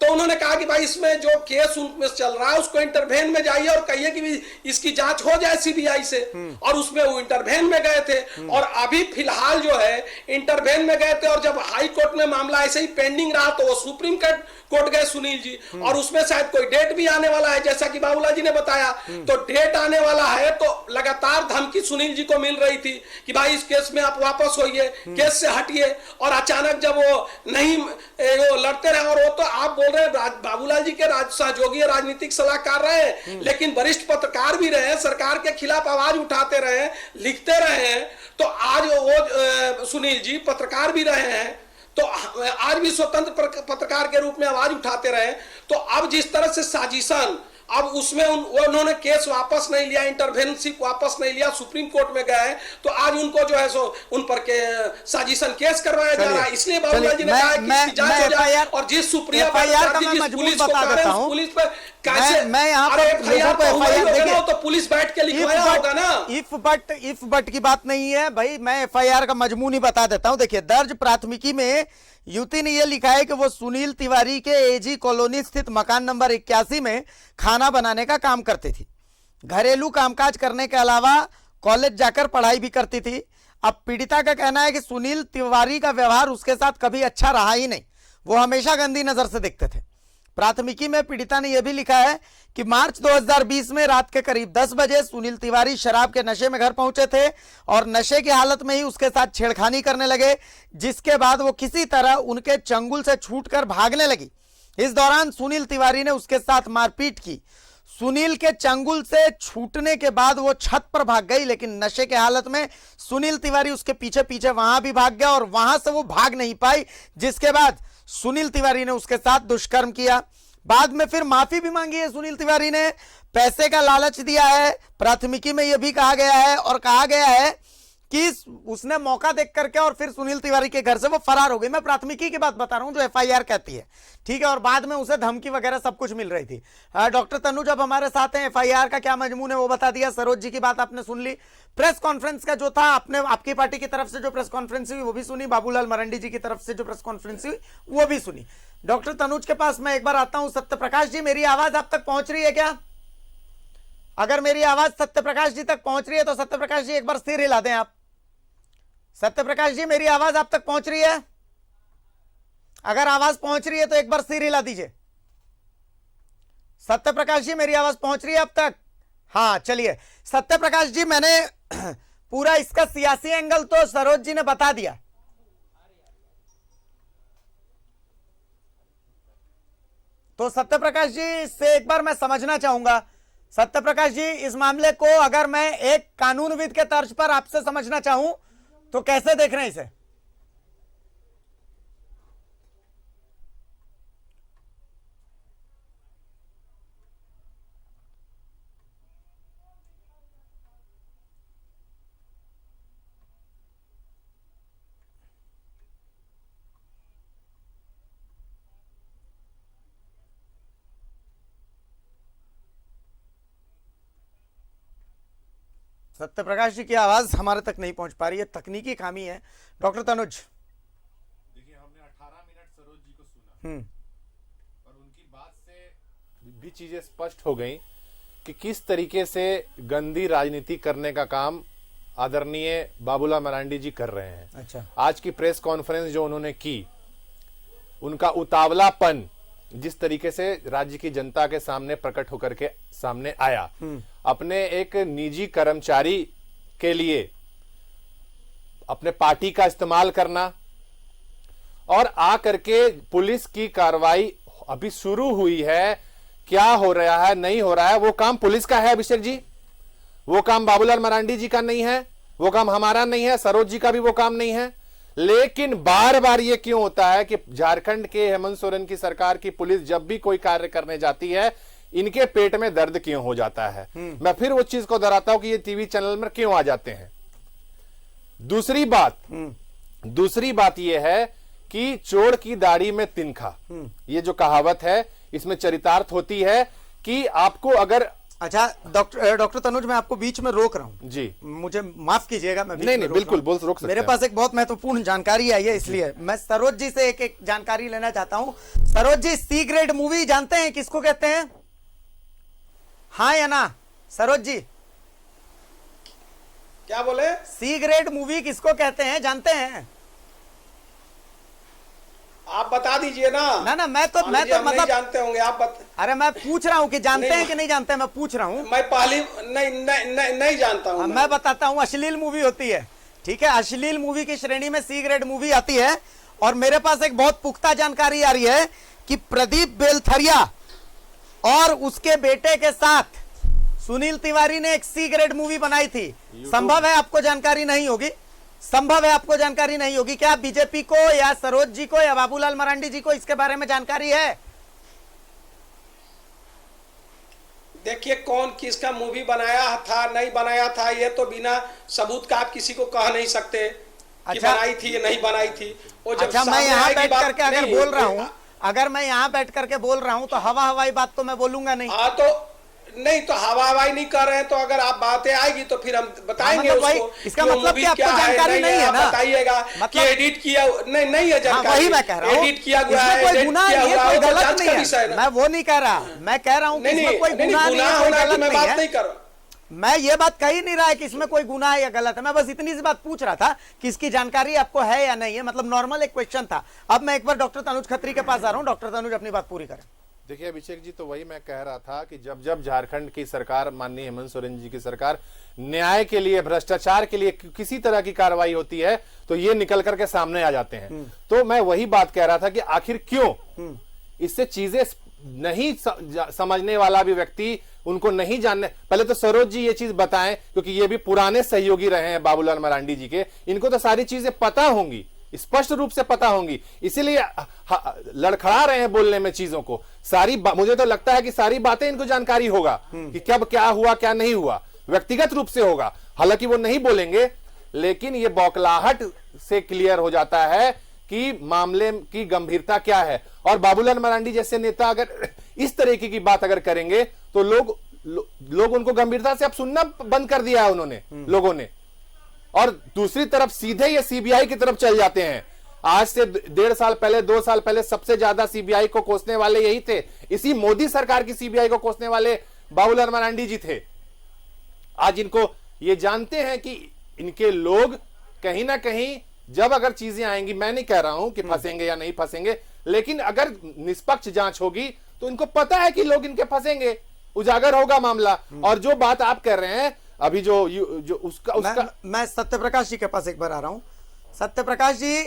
तो उन्होंने कहा कि भाई इसमें जो केस उनमें चल रहा है उसको इंटरवेन में जाइए और कहिए कि इसकी जांच हो जाए CBI से। और उसमें वो इंटरवेन में गए थे, और अभी फिलहाल जो है इंटरवेन में गए थे, और जब हाई कोर्ट में मामला ऐसे ही पेंडिंग रहा तो वो सुप्रीम कोर्ट गए सुनील जी, और उसमें शायद कोई डेट भी आने वाला है, जैसा कि बाबूलाल जी ने बताया। तो डेट आने वाला है, तो लगातार धमकी सुनील जी को मिल रही थी कि भाई इस केस में आप वापस होइए, केस से हटिए। और अचानक जब वो नहीं वो लड़ते रहे, और वो तो आप बोल रहे हैं बाबूलाल जी के सहयोगी राजनीतिक सलाहकार रहे, लेकिन वरिष्ठ पत्रकार भी रहे, सरकार के खिलाफ आवाज उठाते रहे, लिखते रहे हैं। तो आज वो सुनील जी पत्रकार भी रहे हैं, तो आज भी स्वतंत्र पत्रकार के रूप में आवाज उठाते रहे। तो अब जिस तरह से साजिशन, अब उसमें उन्होंने केस वापस नहीं लिया, इंटरवेंशिप वापस नहीं लिया, सुप्रीम कोर्ट में गए, तो आज उनको जो है सो उन पर साजिशन केस करवाया जा रहा है। इसलिए बाबूलाल जी ने कहा कि इसकी जांच हो जाए, और जिस सुप्रिया पुलिस को बता देता हूं, पुलिस पर कैसे मैं यहाँ पर लोगों को FIR देखिए, तो पुलिस बैठ के लिखवाया होगा ना। इफ बट की बात नहीं है भाई, मैं FIR का मजमून ही बता देता हूं। देखिए, दर्ज प्राथमिकी में युवती ने यह लिखा है कि वो सुनील तिवारी के AG कॉलोनी स्थित मकान नंबर 81 में खाना बनाने का काम करती थी। घरेलू कामकाज करने के अलावा कॉलेज जाकर पढ़ाई भी करती थी। अब पीड़िता का कहना है कि सुनील तिवारी का व्यवहार उसके साथ कभी अच्छा रहा ही नहीं, वो हमेशा गंदी नजर से देखते थे। प्राथमिकी में पीड़िता ने यह भी लिखा है कि मार्च 2020 में रात के करीब 10 बजे सुनील तिवारी शराब के नशे में घर पहुंचे थे, और नशे की हालत में ही उसके साथ छेड़खानी करने लगे, जिसके बाद वो किसी तरह उनके चंगुल से छूटकर भागने लगी। इस दौरान सुनील तिवारी ने उसके साथ मारपीट की। सुनील के चंगुल से छूटने के बाद वो छत पर भाग गई, लेकिन नशे के हालत में सुनील तिवारी उसके पीछे पीछे वहां भी भाग गया, और वहां से वो भाग नहीं पाई, जिसके बाद सुनील तिवारी ने उसके साथ दुष्कर्म किया। बाद में फिर माफी भी मांगी है सुनील तिवारी ने, पैसे का लालच दिया है। प्राथमिकी में यह भी कहा गया है, और कहा गया है कि उसने मौका देख करके और फिर सुनील तिवारी के घर से वो फरार हो गई। मैं प्राथमिकी की बात बता रहा हूं जो FIR कहती है, ठीक है, और बाद में उसे धमकी वगैरह सब कुछ मिल रही थी। डॉक्टर तनुज अब हमारे साथ हैं, FIR का क्या मजमून है वो बता दिया। सरोज जी की बात आपने सुन ली, प्रेस कॉन्फ्रेंस का जो था, आपने आपकी पार्टी की तरफ से जो प्रेस कॉन्फ्रेंस हुई वो भी सुनी, बाबूलाल मरांडी जी की तरफ से जो प्रेस कॉन्फ्रेंस हुई वो भी सुनी। डॉक्टर तनुज के पास मैं एक बार आता हूं। सत्यप्रकाश जी, मेरी आवाज आप तक पहुंच रही है क्या? अगर मेरी आवाज सत्यप्रकाश जी तक पहुंच रही है तो सत्यप्रकाश जी एक बार सिर हिला दें आप। सत्यप्रकाश जी, मेरी आवाज आप तक पहुंच रही है? अगर आवाज पहुंच रही है तो एक बार सिर हिला दीजिए। सत्यप्रकाश जी, मेरी आवाज पहुंच रही है अब तक? हाँ, चलिए सत्यप्रकाश जी, मैंने पूरा इसका सियासी एंगल तो सरोज जी ने बता दिया। तो सत्यप्रकाश जी से एक बार मैं समझना चाहूंगा। सत्यप्रकाश जी, इस मामले को अगर मैं एक कानूनविद के तर्ज पर आपसे समझना चाहूं तो कैसे देख रहे हैं इसे? सत्य प्रकाश जी की आवाज हमारे तक नहीं पहुंच पा रही है, तकनीकी खामी है। डॉक्टर तनुज, देखिए हमने 18 मिनट सरोज जी को सुना और उनकी बात से भी चीजें स्पष्ट हो गई कि किस तरीके से गंदी राजनीति करने का काम आदरणीय बाबूलाल मरांडी जी कर रहे हैं। अच्छा, आज की प्रेस कॉन्फ्रेंस जो उन्होंने की, उनका उतावलापन जिस तरीके से राज्य की जनता के सामने प्रकट होकर के सामने आया, अपने एक निजी कर्मचारी के लिए अपने पार्टी का इस्तेमाल करना और आकर के पुलिस की कार्रवाई अभी शुरू हुई है, क्या हो रहा है नहीं हो रहा है वो काम पुलिस का है अभिषेक जी, वो काम बाबूलाल मरांडी जी का नहीं है, वो काम हमारा नहीं है, सरोज जी का भी वो काम नहीं है। लेकिन बार बार ये क्यों होता है कि झारखंड के हेमंत सोरेन की सरकार की पुलिस जब भी कोई कार्य करने जाती है, इनके पेट में दर्द क्यों हो जाता है। मैं फिर वो चीज को दोहराता हूं कि ये टीवी चैनल में क्यों आ जाते हैं। दूसरी बात यह है कि चोर की दाढ़ी में तिनका, ये जो कहावत है इसमें चरितार्थ होती है कि आपको अगर अच्छा डॉक्टर तनुज, मैं आपको बीच में रोक रहा हूं जी, मुझे माफ कीजिएगा, मैं बीच नहीं में नहीं रोक बिल्कुल रहा बोल हूं। रोक सकते मेरे हैं। पास एक बहुत महत्वपूर्ण जानकारी आई है, इसलिए मैं सरोज जी से एक जानकारी लेना चाहता हूं। Saroj ji, C grade movie जानते हैं किसको कहते हैं, हाँ या ना? सरोज जी, क्या बोले? सी ग्रेड मूवी किसको कहते हैं, जानते हैं? आप बता दीजिए ना। ना मैं तो हम नहीं मतलब जानते होंगे, आप अरे मैं पूछ रहा हूं कि जानते नहीं, हैं कि नहीं जानते हैं, मैं पूछ रहा हूं। मैं पहली नहीं जानता हूं। मैं बताता हूं, अश्लील मूवी होती है, ठीक है, अश्लील मूवी की श्रेणी में सी ग्रेड मूवी आती है। और मेरे पास एक बहुत पुख्ता जानकारी आ रही है कि प्रदीप बेलथरिया और उसके बेटे के साथ सुनील तिवारी ने एक सी ग्रेड मूवी बनाई थी। संभव है आपको जानकारी नहीं होगी, संभव है आपको जानकारी नहीं होगी। क्या बीजेपी को या सरोज जी को या बाबूलाल मरांडी जी को इसके बारे में जानकारी है? देखिए, कौन किसका मूवी बनाया था नहीं बनाया था, ये तो बिना सबूत का आप किसी को कह नहीं सकते कि बनाई थी या नहीं बनाई थी। वो जब अच्छा, मैं यहाँ बैठ करके अगर नहीं, बोल रहा हूँ, अगर मैं यहाँ बैठ करके बोल रहा हूँ तो हवाई बात तो मैं बोलूंगा नहीं। हाँ, तो नहीं तो हवाई नहीं कर रहे हैं, तो अगर आप बातें आएगी तो फिर हम बताएंगे मतलब उसको। इसका कि वो मतलब मूवी कि आपको क्या जानकारी नहीं है ना? बताइएगा कि एडिट किया नहीं है जानकारी। वही मैं कह रहा हूँ, एडिट किया हुआ इसमें है, कोई edit गुनाह किया नहीं है, हुआ कोई है, तो गलत जांच नहीं का विषय है। ना। मैं वो नहीं कह रहा, मैं कह रहा हूँ कि इसमें कोई गुनाह नहीं है, कोई गलत मैं नहीं बात नहीं है। कर रहा। मैं ये बात कह ही नहीं रहा है कि इसमें कोई गुनाह है या गलत है, मैं बस इतनी सी बात पूछ रहा था कि इसकी जानकारी आपको है या नहीं है, मतलब नॉर्मल एक क्वेश्चन था। अब मैं एक बार डॉक्टर तनुज खत्री के पास आ रहा हूं, डॉक्टर तनुज अपनी बात पूरी करें। देखिए अभिषेक जी, तो वही मैं कह रहा था कि जब जब झारखंड की सरकार, माननीय हेमंत सोरेन जी की सरकार, न्याय के लिए, भ्रष्टाचार के लिए किसी तरह की कार्रवाई होती है तो ये निकल करके सामने आ जाते हैं। तो मैं वही बात कह रहा था कि आखिर क्यों इससे चीजें नहीं समझने वाला भी व्यक्ति, उनको नहीं जानने, पहले तो सरोज जी ये चीज बताएं, क्योंकि ये भी पुराने सहयोगी रहे हैं बाबूलाल मरांडी जी के, इनको तो सारी चीजें पता होंगी, स्पष्ट रूप से पता होंगी, इसीलिए लड़खड़ा रहे हैं बोलने में चीजों को। मुझे तो लगता है कि सारी बातें इनको जानकारी होगा कि कब क्या हुआ क्या नहीं हुआ, व्यक्तिगत रूप से होगा, हालांकि वो नहीं बोलेंगे, लेकिन ये बौखलाहट से क्लियर हो जाता है कि मामले की गंभीरता क्या है। और बाबूलाल मरांडी जैसे नेता अगर इस तरीके की बात अगर करेंगे तो लोग उनको गंभीरता से अब सुनना बंद कर दिया है उन्होंने, लोगों ने। और दूसरी तरफ सीधे ये सीबीआई की तरफ चल जाते हैं। आज से 1.5 साल पहले, 2 साल पहले सबसे ज्यादा सीबीआई को कोसने वाले यही थे, इसी मोदी सरकार की सीबीआई को कोसने वाले बाबूलाल मरांडी जी थे। आज इनको ये जानते हैं कि इनके लोग कहीं ना कहीं, जब अगर चीजें आएंगी, मैं नहीं कह रहा हूं कि फंसेंगे या नहीं फंसेंगे, लेकिन अगर निष्पक्ष जांच होगी तो इनको पता है कि लोग इनके फंसेंगे, उजागर होगा मामला। और जो बात आप कर रहे हैं अभी, जो उसका मैं सत्यप्रकाश जी के पास एक बार आ रहा हूं। सत्यप्रकाश जी,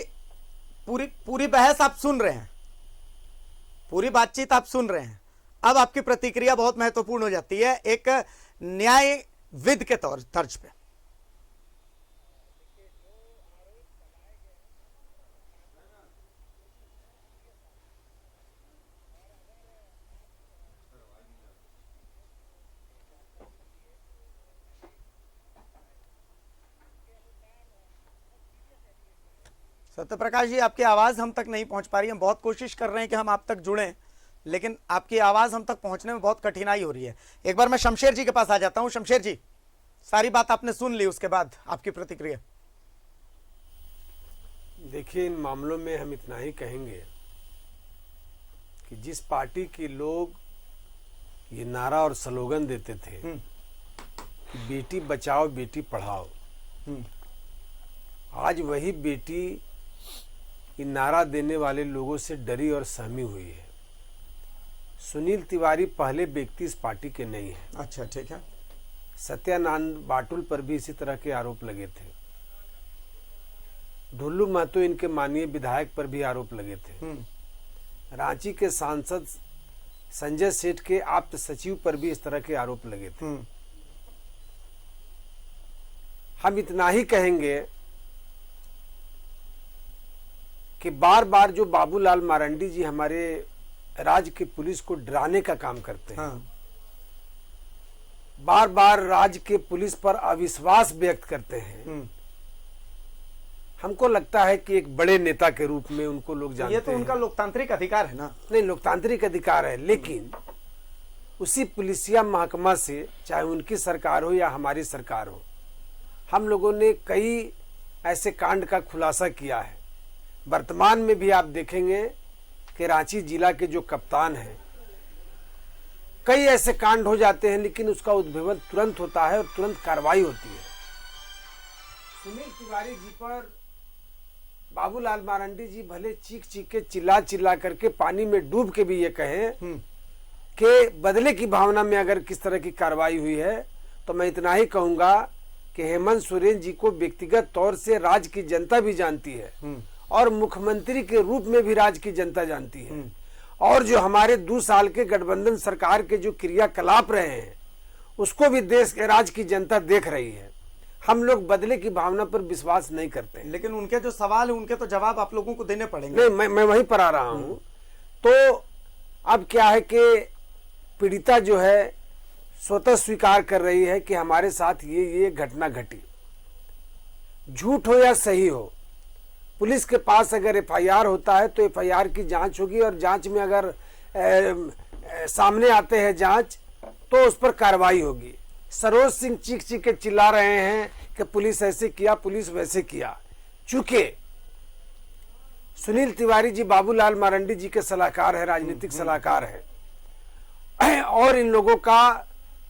पूरी बहस आप सुन रहे हैं, पूरी बातचीत आप सुन रहे हैं। अब आपकी प्रतिक्रिया बहुत महत्वपूर्ण हो जाती है एक न्यायविद के तर्ज पे। सत्यप्रकाश जी, आपकी आवाज हम तक नहीं पहुंच पा रही है। हम बहुत कोशिश कर रहे हैं कि हम आप तक जुड़ें, लेकिन आपकी आवाज हम तक पहुंचने में बहुत कठिनाई हो रही है। एक बार मैं शमशेर जी के पास आ जाता हूं। शमशेर जी, सारी बात आपने सुन ली, उसके बाद आपकी प्रतिक्रिया। देखिए, इन मामलों में हम इतना ही कहेंगे कि जिस पार्टी के लोग ये नारा और स्लोगन देते थे कि बेटी बचाओ बेटी पढ़ाओ, आज वही बेटी ये नारा देने वाले लोगों से डरी और सहमी हुई है। सुनील तिवारी पहले व्यक्ति इस पार्टी के नहीं है। अच्छा, ठीक है। सत्यानंद बाटुल पर भी इसी तरह के आरोप लगे थे। ढुल्लू महतो इनके माननीय विधायक पर भी आरोप लगे थे। रांची के सांसद संजय सेठ के आप्त सचिव पर भी इस तरह के आरोप लगे थे। हम इतना ही कहेंगे कि बार बार जो बाबूलाल मरांडी जी हमारे राज्य की पुलिस को डराने का काम करते हैं, बार बार राज्य के पुलिस पर अविश्वास व्यक्त करते हैं, हमको लगता है कि एक बड़े नेता के रूप में उनको लोग जानते हैं। ये तो उनका लोकतांत्रिक अधिकार है ना। नहीं, लोकतांत्रिक अधिकार है, लेकिन उसी पुलिसिया महकमा से, चाहे उनकी सरकार हो या हमारी सरकार हो, हम लोगों ने कई ऐसे कांड का खुलासा किया है। वर्तमान में भी आप देखेंगे कि रांची जिला के जो कप्तान हैं, कई ऐसे कांड हो जाते हैं लेकिन उसका उद्भवन तुरंत होता है और तुरंत कार्रवाई होती है। सुनील तिवारी जी पर बाबूलाल मरांडी जी भले चीख चीख के चिल्ला करके पानी में डूब के भी ये कहें कि बदले की भावना में अगर किस तरह की कार्रवाई हुई है, तो मैं इतना ही कहूंगा कि हेमंत सोरेन जी को व्यक्तिगत तौर से राज्य की जनता भी जानती है और मुख्यमंत्री के रूप में भी राज्य की जनता जानती है। और जो हमारे 2 साल के गठबंधन सरकार के जो क्रियाकलाप रहे हैं, उसको भी देश के राज्य की जनता देख रही है। हम लोग बदले की भावना पर विश्वास नहीं करते। लेकिन उनके जो सवाल है, उनके तो जवाब आप लोगों को देने पड़ेंगे। नहीं, मैं वहीं पर आ रहा हूं। तो अब क्या है कि पीड़िता जो है स्वतः स्वीकार कर रही है कि हमारे साथ ये घटना घटी। झूठ हो या सही हो, पुलिस के पास अगर एफआईआर होता है तो एफआईआर की जांच होगी और जांच में अगर सामने आते हैं जांच, तो उस पर कार्रवाई होगी। सरोज सिंह चीख चीख के चिल्ला रहे हैं कि पुलिस ऐसे किया, पुलिस वैसे किया। चूंकि सुनील तिवारी जी बाबूलाल मरांडी जी के सलाहकार है, राजनीतिक सलाहकार है, और इन लोगों का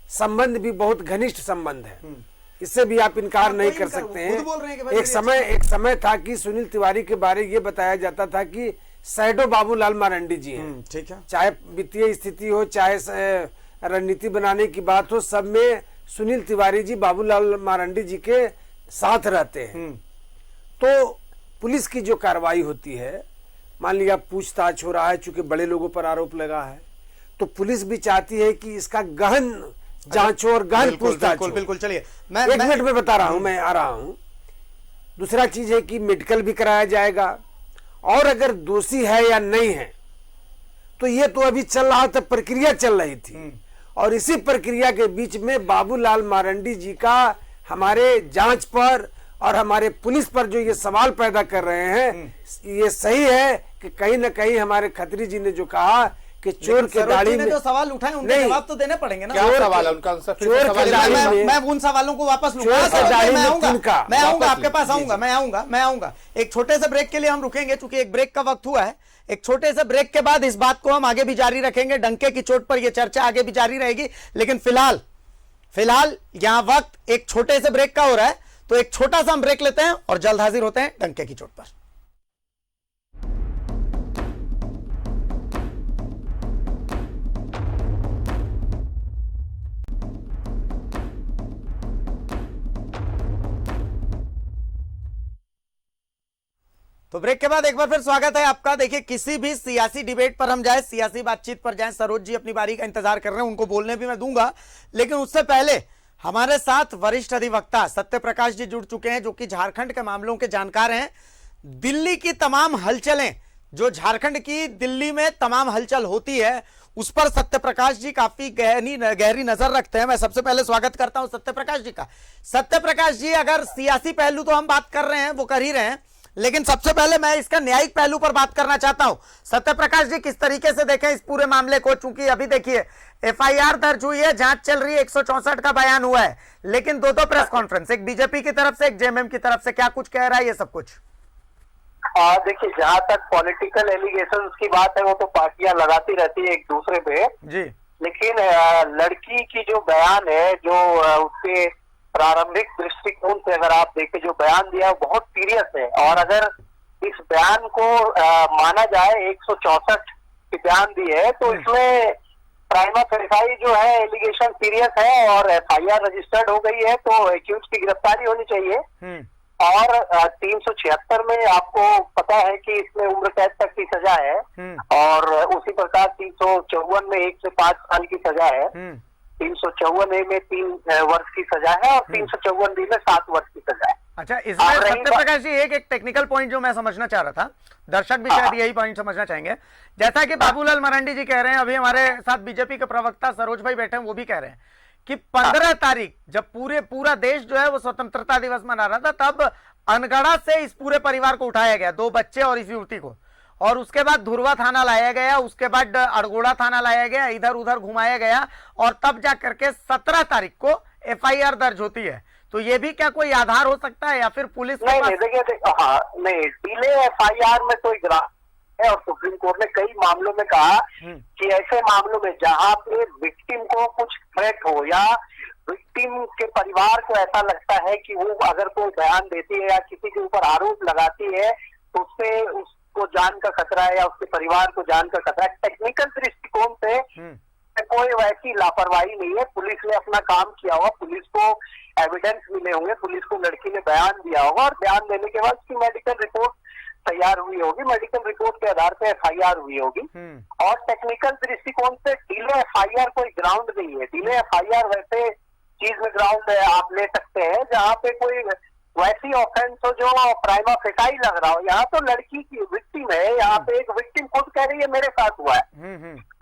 संबंध भी बहुत घनिष्ठ संबंध है, इससे भी आप इनकार नहीं कर सकते हैं। एक समय था कि सुनील तिवारी के बारे ये बताया जाता था कि सैडो बाबूलाल मरांडी जी हैं। ठीक है। चाहे वित्तीय स्थिति हो, चाहे रणनीति बनाने की बात हो, सब में सुनील तिवारी जी बाबूलाल मरांडी जी के साथ रहते हैं। तो पुलिस की जो कार्रवाई होती है, मान लिया पूछताछ हो रहा है, चूंकि बड़े लोगों पर आरोप लगा है, तो पुलिस भी चाहती है कि इसका गहन जांच और गहन पूछताछ हो। बिल्कुल। चलिए, एक मिनट में बता रहा हूं, मैं आ रहा हूं। दूसरा चीज है कि मेडिकल भी कराया जाएगा, और अगर दोषी है या नहीं है, तो ये तो अभी चल रहा था, प्रक्रिया चल रही थी, और इसी प्रक्रिया के बीच में बाबूलाल मरांडी जी का हमारे जांच पर और हमारे पुलिस पर जो ये सवाल पैदा कर रहे हैं, ये सही है कि कहीं ना कहीं हमारे खत्री जी ने जो कहा कि चोर के दाढ़ी में जो सवाल उठाए उनके जवाब तो देने पड़ेंगे ना। क्या सवाल है उनका? चोर के दाढ़ी में, मैं उन सवालों को वापस लूंगा। मैं आऊंगा आपके पास, मैं आऊंगा। एक छोटे से ब्रेक के लिए हम रुकेंगे, चूंकि एक ब्रेक का वक्त हुआ है। एक छोटे से ब्रेक के बाद इस बात को हम आगे भी जारी रखेंगे। डंके की चोट पर यह चर्चा आगे भी जारी रहेगी, लेकिन फिलहाल यहां वक्त एक छोटे से ब्रेक का हो रहा है, तो एक छोटा सा हम ब्रेक लेते हैं और जल्द हाजिर होते हैं डंके की चोट पर। तो ब्रेक के बाद एक बार फिर स्वागत है आपका। देखिए, किसी भी सियासी डिबेट पर हम जाए, सियासी बातचीत पर जाए, सरोज जी अपनी बारी का इंतजार कर रहे हैं, उनको बोलने भी मैं दूंगा, लेकिन उससे पहले हमारे साथ वरिष्ठ अधिवक्ता सत्य प्रकाश जी जुड़ चुके हैं, जो कि झारखंड के मामलों के जानकार हैं। दिल्ली की तमाम हलचलें, जो झारखंड की दिल्ली में तमाम हलचल होती है, उस पर सत्य प्रकाश जी काफी गहरी नजर रखते हैं। मैं सबसे पहले स्वागत करता हूं सत्य प्रकाश जी का। सत्य प्रकाश जी, अगर सियासी पहलू तो हम बात कर रहे हैं, वो कर ही रहे हैं, लेकिन सबसे पहले मैं इसका न्यायिक पहलू पर बात करना चाहता हूं। सत्यप्रकाश जी, किस तरीके से देखें इस पूरे मामले को? चूंकि अभी देखिए एफआईआर दर्ज हुई है, जांच चल रही है, 164 का बयान हुआ है, लेकिन दो प्रेस कॉन्फ्रेंस, एक बीजेपी की तरफ से, एक जेएमएम की तरफ से, क्या कुछ कह रहा है ये सब कुछ? देखिए, जहाँ तक पॉलिटिकल एलिगेशन की बात है वो तो पार्टियां लगाती रहती है एक दूसरे पे जी, लेकिन लड़की की जो बयान है, जो उसके प्रारंभिक दृष्टिकोण से अगर आप देखें, जो बयान दिया है बहुत सीरियस है। और अगर इस बयान को माना जाए, 164 की बयान दी है, तो इसमें प्राइमा फेसाई जो है एलिगेशन सीरियस है और एफआईआर रजिस्टर्ड हो गई है, तो एक्यूज की गिरफ्तारी होनी चाहिए। और 376 में आपको पता है कि इसमें उम्र कैद तक की सजा है, और उसी प्रकार 354 में 1 से 5 साल की सजा है, 354A में 3 वर्ष की सजा है, और 354B में 7 वर्ष की सजा है। अच्छा, इसमें सत्यप्रकाश जी एक टेक्निकल पॉइंट जो मैं समझना चाह रहा था, दर्शक भी शायद यही पॉइंट समझना चाहेंगे। जैसा कि बाबूलाल मरांडी जी कह रहे हैं, अभी हमारे साथ बीजेपी के प्रवक्ता सरोज भाई बैठे हैं, वो भी कह रहे हैं कि 15 तारीख जब पूरा देश जो है वो स्वतंत्रता दिवस मना रहा था, तब अनगढ़ा से इस पूरे परिवार को उठाया गया, 2 बच्चे और इस युवती को, और उसके बाद धुरवा थाना लाया गया, उसके बाद अड़गोड़ा थाना लाया गया, इधर उधर घुमाया गया, और तब जा करके 17 तारीख को एफआईआर दर्ज होती है। तो ये भी क्या कोई आधार हो सकता है, या फिर पुलिस नहीं, देखिए, हाँ, नहीं, डिले एफआईआर में कोई ग्राफ है, और सुप्रीम कोर्ट ने कई मामलों में कहा कि ऐसे मामलों में जहां पे विक्टिम को कुछ थ्रेट हो, या विक्टिम के परिवार को ऐसा लगता है कि वो अगर कोई बयान देती है या किसी के ऊपर आरोप लगाती है, तो उससे उसको जान का खतरा है या उसके परिवार को जान का खतरा है। टेक्निकल दृष्टिकोण से कोई वैसी लापरवाही नहीं है, पुलिस ने अपना काम किया होगा, पुलिस को एविडेंस मिले होंगे, पुलिस को लड़की ने बयान दिया होगा, और बयान देने के बाद उसकी मेडिकल रिपोर्ट तैयार हुई होगी, मेडिकल रिपोर्ट के आधार पे एफआईआर हुई होगी। और टेक्निकल दृष्टिकोण से डिले एफआईआर कोई ग्राउंड नहीं है। डिले एफआईआर वैसे चीज में ग्राउंड आप ले सकते हैं जहाँ पे कोई वैसी ऑफेंस हो जो प्राइमा फेसाई लग रहा हो। यहाँ तो लड़की की विक्टिम है, यहाँ पे एक विक्टिम खुद कह रही है मेरे साथ हुआ है,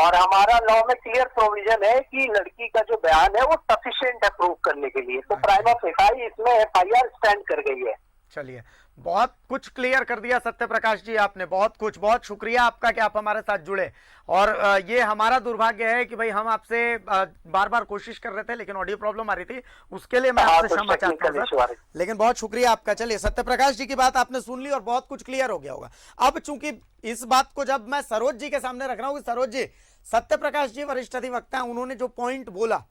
और हमारा लॉ में क्लियर प्रोविजन है कि लड़की का जो बयान है वो सफिशिएंट है प्रूव करने के लिए, तो प्राइमा फेसाई इसमें एफआईआर स्टैंड कर गई है। चलिए, बहुत कुछ क्लियर कर दिया सत्यप्रकाश जी आपने, बहुत कुछ, बहुत शुक्रिया आपका कि आप हमारे साथ जुड़े। और ये हमारा दुर्भाग्य है कि भाई हम आपसे बार बार कोशिश कर रहे थे, लेकिन ऑडियो प्रॉब्लम आ रही थी, उसके लिए मैं आपसे क्षमा चाहता हूं सर, लेकिन बहुत शुक्रिया आपका। चलिए, सत्यप्रकाश जी की बात आपने सुन ली और बहुत कुछ क्लियर हो गया होगा। अब चूंकि इस बात को जब मैं सरोज जी के सामने रख रहा हूँ, सरोज जी, सत्यप्रकाश जी वरिष्ठ अधिवक्ता हैं, उन्होंने जो पॉइंट बोला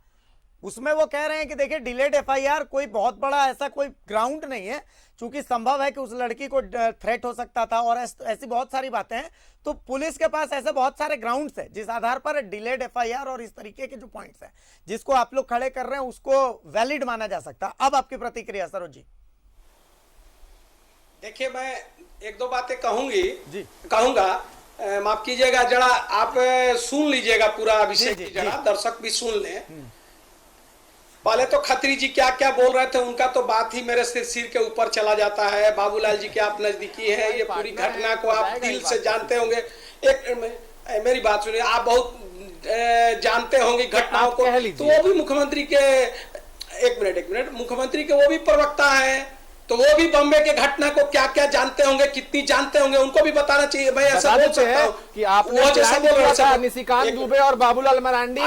उसमें वो कह रहे हैं कि देखिए डिलेड एफआईआर कोई बहुत बड़ा ऐसा कोई ग्राउंड नहीं है, क्योंकि संभव है कि उस लड़की को थ्रेट हो सकता था, और ऐसी बहुत सारी बातें हैं, तो पुलिस के पास ऐसे बहुत सारे ग्राउंड्स हैं जिस आधार पर डिलेड एफआईआर और इस तरीके के जो पॉइंट्स हैं जिसको आप लोग खड़े कर रहे हैं उसको वैलिड माना जा सकता। अब आपकी प्रतिक्रिया सरोज जी। देखिए, मैं 1-2 बातें कहूंगा, माफ कीजिएगा, जरा आप सुन लीजिएगा पूरा अभिषेक जी, जरा दर्शक भी सुन लें। पहले तो खत्री जी क्या क्या बोल रहे थे, उनका तो बात ही मेरे सिर के ऊपर चला जाता है। बाबूलाल जी के आप नजदीकी हैं, ये पूरी घटना को आप दिल से जानते होंगे। एक मेरी बात सुनिए, आप बहुत जानते होंगे घटनाओं को, तो वो भी मुख्यमंत्री के एक मिनट मुख्यमंत्री के वो भी प्रवक्ता है, तो वो भी बॉम्बे के घटना को क्या क्या जानते होंगे, कितनी जानते होंगे, उनको भी बताना चाहिए। मैं ऐसा बोल सकता हूँ कि आपने वो जैसा बोल रहा था निशिकांत दुबे और बाबूलाल मरांडी,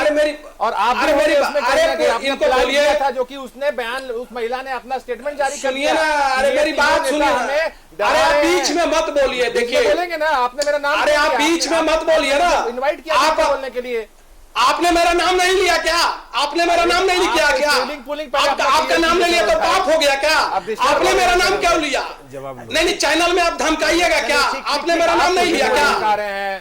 और आप इनको बोलिए था जो कि उसने बयान, उस महिला ने अपना स्टेटमेंट जारी कर दिया। सुनिए ना, अरे मेरी बात सुनिए, अरे आप बीच में मत बोलिए। देखिए, बोलेंगे ना, आपने मेरा नाम, अरे आप बीच में मत बोलिए ना, इन्वाइट किया आप बोलने के लिए। आपने मेरा नाम नहीं लिया क्या? आपने मेरा नाम नहीं लिया क्या? आपका नाम नहीं लिया तो पाप हो गया क्या? आपने मेरा नाम क्यों लिया? नहीं, चैनल में आप धमकाइएगा क्या? आपने मेरा नाम नहीं लिया क्या?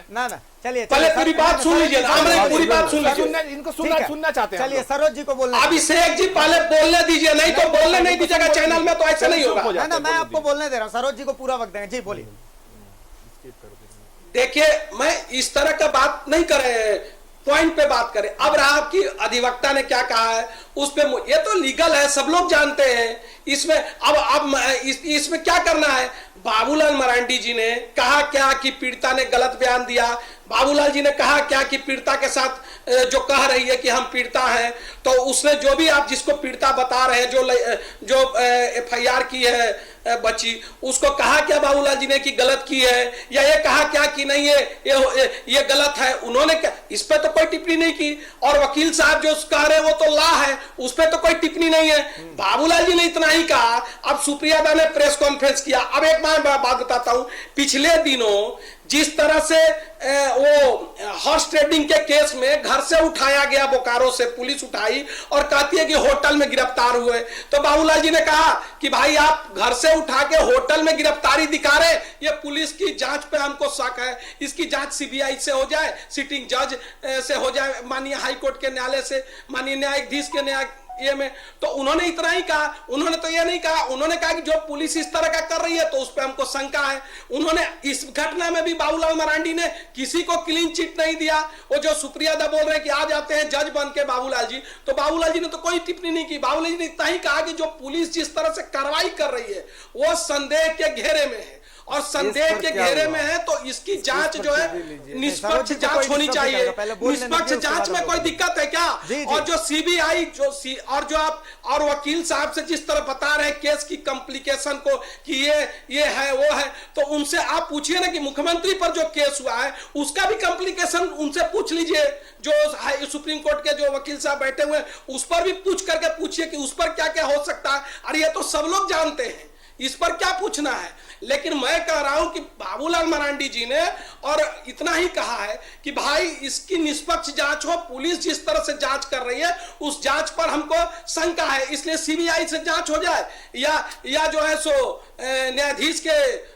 ना, चलिए, पहले पूरी बात सुन लीजिए, पूरी बात सुन लीजिए, इनको सुनना चाहते हैं। चलिए, सरोज जी को बोलना, अभिषेक जी पहले बोलने दीजिए, नहीं तो बोलने नहीं दीजिएगा चैनल में, तो ऐसा नहीं होगा। ना, मैं आपको बोलने दे रहा हूँ, सरोज जी को पूरा वक्त देंगे। जी बोलिए। देखिए, मैं इस तरह का बात नहीं करे, पॉइंट पे बात करें। अब रहा आपकी अधिवक्ता ने क्या कहा है उस पे, ये तो लीगल है, सब लोग जानते हैं। इसमें अब इसमें क्या करना है? बाबूलाल मरांडी जी ने कहा क्या कि पीड़िता ने गलत बयान दिया, बाबूलाल जी ने कहा क्या कि पीड़िता के साथ जो कह रही है कि हम पीड़िता हैं, तो उसने जो भी आप जिसको पीड़िता बता रहे हैं, जो एफआईआर की है बच्ची, उसको कहा क्या बाबूलाल जी ने कि गलत की है, या ये कहा क्या कि नहीं है ये गलत है? उन्होंने क्या इस पे तो कोई टिप्पणी नहीं की। और वकील साहब जो कह रहे हैं वो तो ला है, उस पे तो कोई टिप्पणी नहीं है। बाबूलाल जी ने इतना ही कहा। अब सुप्रिया दा ने प्रेस कॉन्फ्रेंस किया। अब एक बात बताता हूं, पिछले दिनों जिस तरह से वो हॉर्स ट्रेडिंग के केस में घर से उठाया गया, बोकारो से पुलिस उठाई और कहती है कि होटल में गिरफ्तार हुए, तो बाबूलाल जी ने कहा कि भाई आप घर से उठा के होटल में गिरफ्तारी दिखा रहे, ये पुलिस की जांच पे हमको शक है, इसकी जांच सीबीआई से हो जाए, सिटिंग जज से हो जाए, माननीय हाईकोर्ट के न्यायालय से, माननीय न्यायाधीश के ये में। तो उन्होंने इतना ही कहा, उन्होंने तो ये नहीं कहा, उन्होंने कहा कि जो पुलिस इस तरह का कर रही है तो उस पर हमको शंका है। उन्होंने इस घटना में भी बाबूलाल मरांडी ने किसी को क्लीन चिट नहीं दिया। वो जो सुप्रिया दा बोल रहे हैं कि आ जाते हैं जज बन के बाबूलाल जी, तो बाबूलाल जी ने तो कोई टिप्पणी नहीं की। बाबूलाल जी ने इतना ही कहा कि जो पुलिस जिस तरह से कार्रवाई कर रही है वो संदेह के घेरे में है, और संदेह के घेरे में है तो इसकी जांच जो है निष्पक्ष जांच होनी चाहिए। निष्पक्ष जांच में कोई दिक्कत है क्या? और जो सीबीआई और वकील साहब से जिस तरह बता रहे हैं केस की कॉम्प्लिकेशन को कि ये है वो है, तो उनसे आप पूछिए ना कि मुख्यमंत्री पर जो केस हुआ है उसका भी कॉम्प्लिकेशन उनसे पूछ लीजिए। जो सुप्रीम कोर्ट के जो वकील साहब बैठे हुए हैं उस पर भी पूछ करके पूछिए कि उस पर क्या क्या हो सकता है। अरे ये तो सब लोग जानते हैं, इस पर क्या पूछना है। लेकिन मैं कह रहा हूं कि बाबूलाल मरांडी जी ने और इतना ही कहा है कि भाई इसकी निष्पक्ष जांच हो, पुलिस जिस तरह से जांच कर रही है उस जांच पर हमको शंका है, इसलिए सीबीआई से जांच हो जाए या जो है सो न्यायाधीश के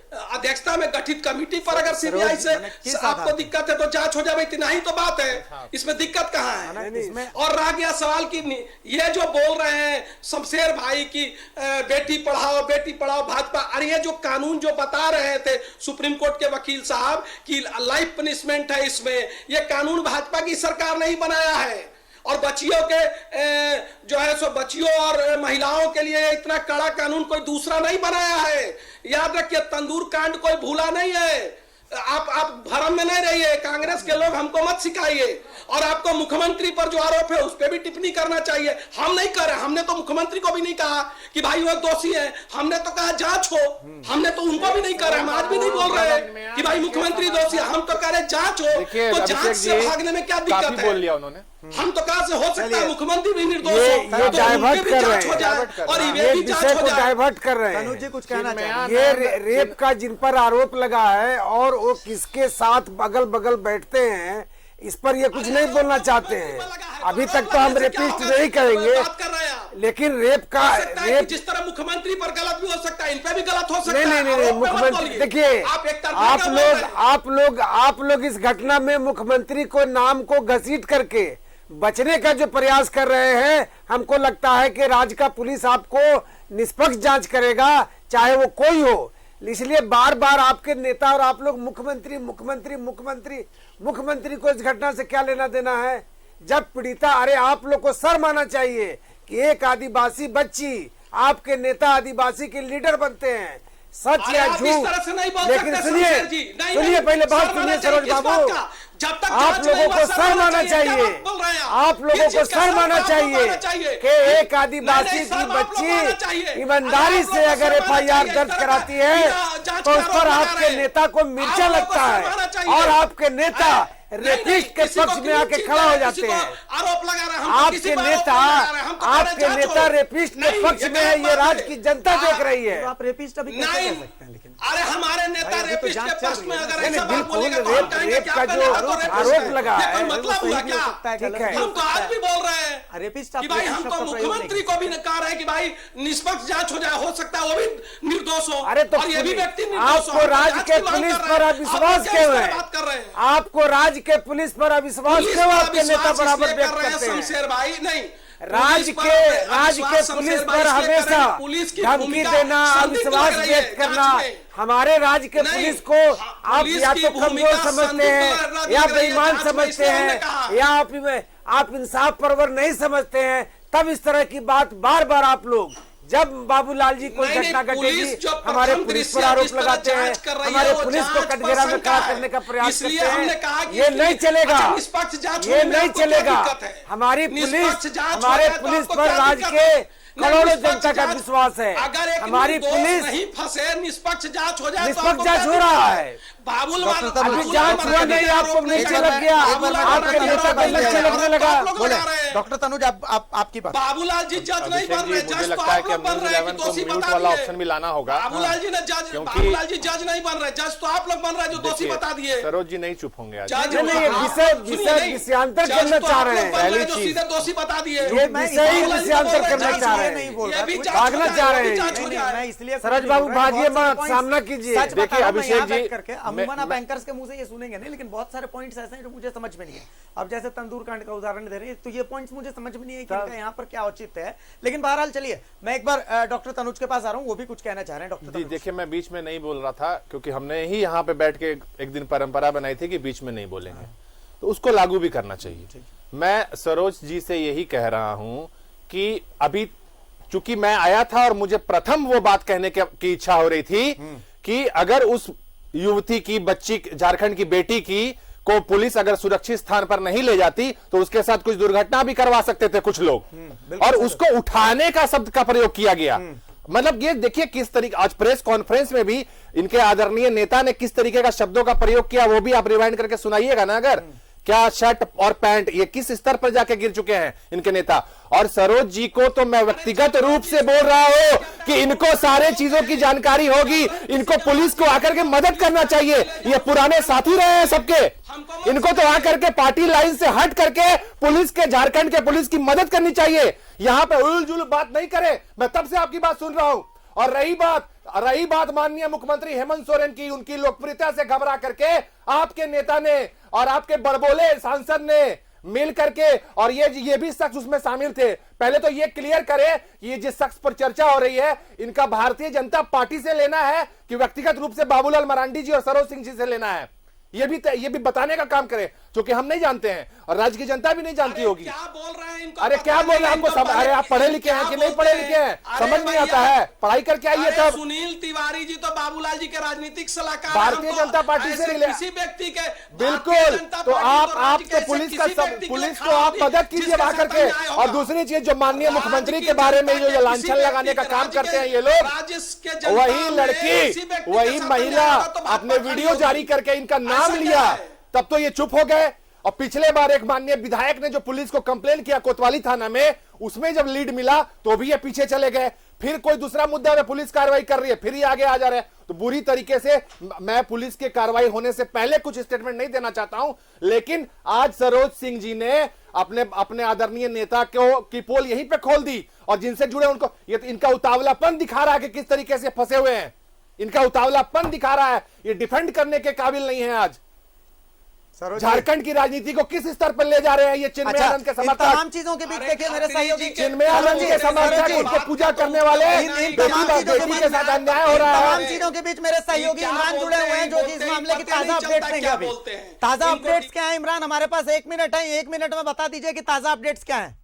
अध्यक्षता में गठित कमेटी पर अगर सीबीआई से आपको दिक्कत है तो जांच हो जाए, इतना ही तो बात है, इसमें दिक्कत कहां है? और रह गया सवाल कि ये जो बोल रहे हैं शमशेर भाई की बेटी पढ़ाओ भाजपा, अरे ये जो कानून जो बता रहे थे सुप्रीम कोर्ट के वकील साहब कि लाइफ पनिशमेंट है इसमें, ये कानून भाजपा की सरकार नहीं बनाया है। और बच्चियों के जो है सो बच्चियों और महिलाओं के लिए इतना कड़ा कानून कोई दूसरा नहीं बनाया है। याद रखिए, तंदूर कांड कोई भूला नहीं है। आप भरम में नहीं रहिए, कांग्रेस के लोग हमको मत सिखाइए। और आपको मुख्यमंत्री पर जो आरोप है उस पर भी टिप्पणी करना चाहिए। हम नहीं कर रहे, हमने तो मुख्यमंत्री को भी नहीं कहा कि भाई वो दोषी है, हमने तो कहा जांच हो, हमने तो उनको भी नहीं कर रहे, हम आज भी नहीं बोल रहे कि भाई मुख्यमंत्री दोषी है, हम तो कह रहे जांच हो। तो जांच से भागने में क्या दिक्कत है? हम तो कहा से हो सकता है मुख्यमंत्री भी निर्दोष हो, ये डाइवर्ट कर रहे हैं और ये विषय को डाइवर्ट कर रहे हैं। जी कुछ कहना चाहिए। ये रेप का जिन पर आरोप लगा है और वो किसके साथ बगल बगल बैठते हैं, इस पर ये कुछ नहीं बोलना चाहते हैं। अभी तक तो हम रेपिस्ट नहीं करेंगे, लेकिन रेप जिस तरह मुख्यमंत्री पर गलत भी हो सकता है, इन पे भी गलत हो सकता है। नहीं, मुख्यमंत्री देखिए, आप लोग इस घटना में मुख्यमंत्री को नाम को घसीट करके बचने का जो प्रयास कर रहे हैं, हमको लगता है कि राज्य का पुलिस आपको निष्पक्ष जांच करेगा, चाहे वो कोई हो। इसलिए बार बार आपके नेता और आप लोग मुख्यमंत्री को इस घटना से क्या लेना देना है? जब पीड़िता, अरे आप लोग को शर्म आना चाहिए कि एक आदिवासी बच्ची, आपके नेता आदिवासी के लीडर बनते हैं। सच या झूठ, लेकिन सुनिए पहले बात सुनिए सरोज बाबू, आप लोगों को शर्म आना चाहिए, आप लोगों को शर्म आना चाहिए कि एक आदिवासी की बच्ची ईमानदारी से अगर एफआईआर दर्ज कराती है तो उस पर आपके नेता को मिर्चा लगता है और आपके नेता रेपिस्ट के पक्ष में आके खड़ा हो जाते हैं। आरोप लगा रहे हैं, आपके नेता रेपिस्ट के पक्ष में है, ये राज्य की जनता देख रही है। आप रेपिस्ट अभी कैसे कह सकते हैं? लेकिन अरे हमारे नेता रेपिस्ट के पक्ष में अगर ऐसा बात बिल्कुल बोलेगा रेप का जो आरोप लगा है, मतलब हुआ क्या? ठीक है, हम तो आज भी बोल रहे हैं रेपिस्ट कि भाई हम तो मुख्यमंत्री को भी कह रहे हैं कि भाई निष्पक्ष जांच हो जाए, हो सकता है वो भी निर्दोष हो। अरे तो और ये भी व्यक्ति निर्दोष हो। आपको राज्य के पुलिस पर अविश्वास क्यों है? बात कर रहे हैं आपको राज्य के पुलिस पर अविश्वास क्यों? आपके नेता बराबर व्यक्त करते हैं। शमशेर भाई नहीं, राज्य के पुलिस पर हमेशा धमकी देना, अविश्वास व्यक्त करना, हमारे राज्य के पुलिस को आप या तो कमजोर समझते हैं या बेईमान समझते हैं या आप इंसाफ परवर नहीं समझते हैं, तब इस तरह की बात बार बार आप लोग, जब बाबूलाल जी कोई घटना घटेगी हमारे पुलिस पर आरोप लगाते हैं, हमारे पुलिस को कटघरा में खड़ा करने का प्रयास करते हैं। ये नहीं चलेगा, ये नहीं चलेगा। हमारे पुलिस पर राज्य के करोड़ों जनता का विश्वास है। अगर एक हमारी निर्दोष पुलिस नहीं फंसे, निष्पक्ष जांच हो जाए, निष्पक्ष जांच हो रहा है। अभी जांच हुआ नहीं, आपको नीचे लग गया, आपके नेता को नीचे लगने लगा। डॉक्टर तनुज आपकी बात। बाबूलाल जी जज नहीं बन रहे, मुझे जज तो लगता है आप कि लोग बन न्यूज़ रहे हैं 11 कि को दोषी म्यूट बता वाला दिए। ऑप्शन भी लाना होगा। बाबूलाल जी ने जज, बाबूलाल जी जज नहीं बन रहे, जज तो आप लोग बन रहे हैं जो दोषी बता दिए। सरोज जी नहीं चुप होंगे आज। जज नहीं, विषयांतर करना चाह रहे हैं। पहली चीज सीधे दोषी बता दिए। ये विषय ही विषयांतर करना चाह रहे नहीं बोल हैं, रहा, भागना चाह रहे हैं। मैं इसलिए सरोज बाबू भागिए मत, सामना कीजिए। सच बता देखिए रहा हूं, मैं अभिषेक यहाँ जी, बैठ करके अमूमन आप एंकर्स के मुंह से ये सुनेंगे नहीं, लेकिन बहुत सारे पॉइंट्स ऐसे हैं जो मुझे समझ में नहीं है। अब जैसे तंदूर कांड का उदाहरण दे रहे हैं, तो ये पॉइंट्स मुझे समझ में नहीं है कि इनका यहाँ पर क्या औचित्य है। लेकिन बहरहाल चलिए, मैं एक बार डॉक्टर तनुज के पास आ रहा हूँ, वो भी कुछ कहना चाह रहे हैं। डॉक्टर जी देखिए, मैं बीच में नहीं बोल रहा था क्योंकि हमने ही यहाँ पे बैठ के एक दिन परंपरा बनाई थी कि बीच में नहीं बोलेंगे, तो उसको लागू भी करना चाहिए। मैं सरोज जी से यही कह रहा हूं कि अभी चूंकि मैं आया था और मुझे प्रथम वो बात कहने की इच्छा हो रही थी कि अगर उस युवती की, बच्ची, झारखंड की बेटी की को पुलिस अगर सुरक्षित स्थान पर नहीं ले जाती तो उसके साथ कुछ दुर्घटना भी करवा सकते थे कुछ लोग, और उसको उठाने का शब्द का प्रयोग किया गया। मतलब ये देखिए किस तरीके, आज प्रेस कॉन्फ्रेंस में भी इनके आदरणीय नेता ने किस तरीके का शब्दों का प्रयोग किया, वो भी आप रिवाइंड करके सुनाइएगा ना। अगर क्या शर्ट और पैंट, ये किस स्तर पर जाके गिर चुके हैं इनके नेता। और सरोज जी को तो मैं व्यक्तिगत रूप से बोल रहा हूं कि इनको सारे चीजों की जानकारी होगी, इनको पुलिस को आकर के मदद करना चाहिए। ये पुराने साथी रहे हैं सबके, इनको तो आकर के पार्टी लाइन से हट करके पुलिस के, झारखंड के पुलिस की मदद करनी चाहिए। यहां पे उलझुल बात नहीं करे, मैं तब से आपकी बात सुन रहा हूं। और रही बात माननीय मुख्यमंत्री हेमंत सोरेन की, उनकी लोकप्रियता से घबरा करके आपके नेता ने और आपके बड़बोले सांसद ने मिल करके, और ये भी शख्स उसमें शामिल थे। पहले तो ये क्लियर करे ये जिस शख्स पर चर्चा हो रही है, इनका भारतीय जनता पार्टी से लेना है कि व्यक्तिगत रूप से बाबूलाल मरांडी जी और सरोज सिंह जी से लेना है, ये भी बताने का काम करे, क्योंकि हम नहीं जानते हैं और राज्य की जनता भी नहीं जानती होगी। क्या बोल रहे हैं इनको? अरे क्या बोल रहे हैं आपको अरे आप पढ़े लिखे हैं कि नहीं पढ़े लिखे हैं, समझ नहीं आता है, पढ़ाई करके आइए तब। सुनील तिवारी जी तो बाबूलाल जी के राजनीतिक सलाहकार, भारतीय जनता पार्टी से किसी व्यक्ति के, बिल्कुल, तो आप तो पुलिस को आप मदद कीजिए आकर के। और दूसरी चीज, जो माननीय मुख्यमंत्री के बारे में जो लांछन लगाने का काम करते हैं ये लोग, वही लड़की, वही महिला, आपने वीडियो जारी करके इनका नाम लिया, तब तो ये चुप हो गए। और पिछले बार एक माननीय विधायक ने जो पुलिस को कंप्लेन किया कोतवाली थाना में, उसमें जब लीड मिला तो भी ये पीछे चले गए। फिर कोई दूसरा मुद्दा में पुलिस कार्रवाई कर रही है, फिर ये आगे आ जा रहे हैं। तो बुरी तरीके से मैं पुलिस के कार्रवाई होने से पहले कुछ स्टेटमेंट नहीं देना चाहता हूं, लेकिन आज सरोज सिंह जी ने अपने आदरणीय नेता की पोल यहीं पे खोल दी, और जिनसे जुड़े उनको ये इनका उतावलापन दिखा रहा है कि किस तरीके से फंसे हुए हैं। इनका उतावलापन दिखा रहा है, ये डिफेंड करने के काबिल नहीं है। आज झारखंड की राजनीति को किस स्तर पर ले जा रहे हैं ये चिन्मय आनंद के समर्थक। तमाम चीजों के बीच देखिए मेरे सहयोगी चिन्मय आनंद के समर्थक, उनको पूजा करने वाले, बेटी के साथ अन्याय हो रहा है। तमाम चीजों के बीच मेरे सहयोगी इमरान जुड़े हुए हैं, जो कि इस मामले की ताजा अपडेट्स देंगे। अभी ताजा अपडेट्स क्या है इमरान? हमारे पास 1 मिनट है, 1 मिनट में बता दीजिए कि ताजा अपडेट्स क्या है।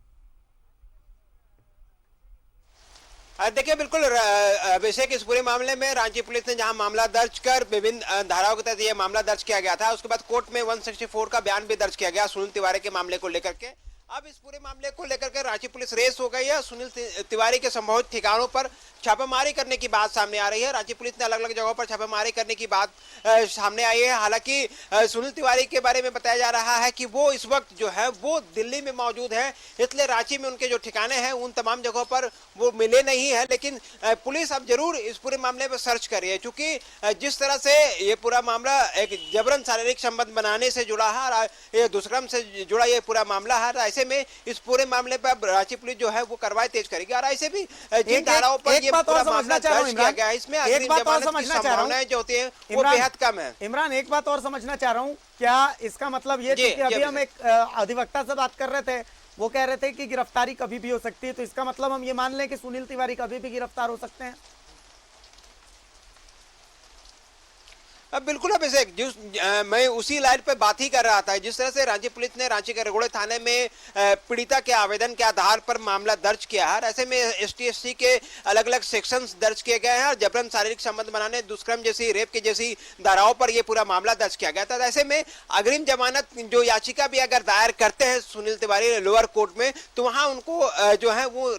देखिए बिल्कुल अभिषेक, इस पूरे मामले में रांची पुलिस ने जहां मामला दर्ज कर विभिन्न धाराओं के तहत यह मामला दर्ज किया गया था, उसके बाद कोर्ट में 164 का बयान भी दर्ज किया गया सुनील तिवारी के मामले को लेकर के। अब इस पूरे मामले को लेकर के रांची पुलिस रेस हो गई है। सुनील तिवारी के संभवित ठिकानों पर छापेमारी करने की बात सामने आ रही है। रांची पुलिस ने अलग अलग जगहों पर छापेमारी करने की बात सामने आई है। हालांकि सुनील तिवारी के बारे में बताया जा रहा है कि वो इस वक्त जो है वो दिल्ली में मौजूद है, इसलिए रांची में उनके जो ठिकाने हैं उन तमाम जगहों पर वो मिले नहीं है। लेकिन पुलिस अब जरूर इस पूरे मामले पर सर्च कर रही है, क्योंकि जिस तरह से ये पूरा मामला एक जबरन शारीरिक संबंध बनाने से जुड़ा है और ये दुष्कर्म से जुड़ा ये पूरा मामला है, ऐसे में इस पूरे मामले पर रांची पुलिस जो है वो कार्रवाई तेज करेगी। और ऐसे भी जिन धाराओं पर ये पूरा मामला दर्ज किया गया है, इसमें एक बात और समझना चाह रहा हूं जो होती है वो बेहद कम है। इमरान, एक बात और समझना चाह रहा हूं, क्या इसका मतलब ये कि अभी हम एक अधिवक्ता से बात कर रहे थे, वो कह रहे थे कि गिरफ्तारी कभी भी हो सकती है, तो इसका मतलब हम ये मान लें कि सुनील तिवारी कभी भी गिरफ्तार हो सकते हैं? अब बिल्कुल अभिषेक, मैं उसी लाइन पे बात ही कर रहा था। जिस तरह से रांची पुलिस ने रांची के रगोड़े थाने में पीड़िता के आवेदन के आधार पर मामला दर्ज किया है, ऐसे में ST/ST के अलग अलग सेक्शंस दर्ज किए गए हैं और जबरन शारीरिक संबंध बनाने, दुष्कर्म जैसी, रेप की जैसी धाराओं पर यह पूरा मामला दर्ज किया गया था। ऐसे में अग्रिम जमानत जो याचिका भी अगर दायर करते हैं सुनील तिवारी लोअर कोर्ट में, तो वहां उनको जो है वो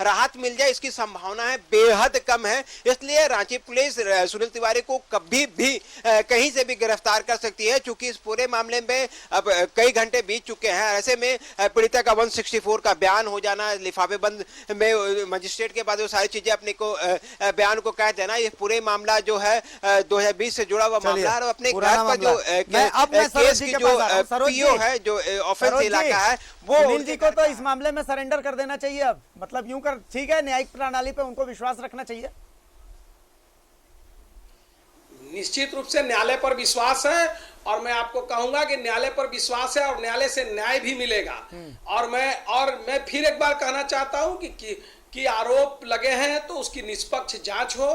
राहत मिल जाए, इसकी संभावना है बेहद कम है। इसलिए रांची पुलिस सुनील तिवारी को कभी भी कहीं से भी गिरफ्तार कर सकती है, क्योंकि इस पूरे मामले में अब कई घंटे बीत चुके हैं। ऐसे में पीड़िता का 164 का बयान हो जाना, लिफाफे बंद में मजिस्ट्रेट के बाद वो सारी चीजें अपने को बयान को कह देना, ये पूरे मामला जो है 2020 से जुड़ा हुआ मामला है। और अपने घर पर जो केस की जो PO है, जो ऑफेंस इलाका है, वो सुनील जी को तो इस मामले में सरेंडर कर देना चाहिए। अब मतलब यूं कर, ठीक है, न्यायिक प्रणाली पे उनको विश्वास रखना चाहिए। निश्चित रूप से न्यायालय पर विश्वास है और मैं आपको कहूंगा कि न्यायालय पर विश्वास है और न्यायालय से न्याय भी मिलेगा। और मैं फिर एक बार कहना चाहता हूं कि आरोप लगे हैं तो उसकी निष्पक्ष जांच हो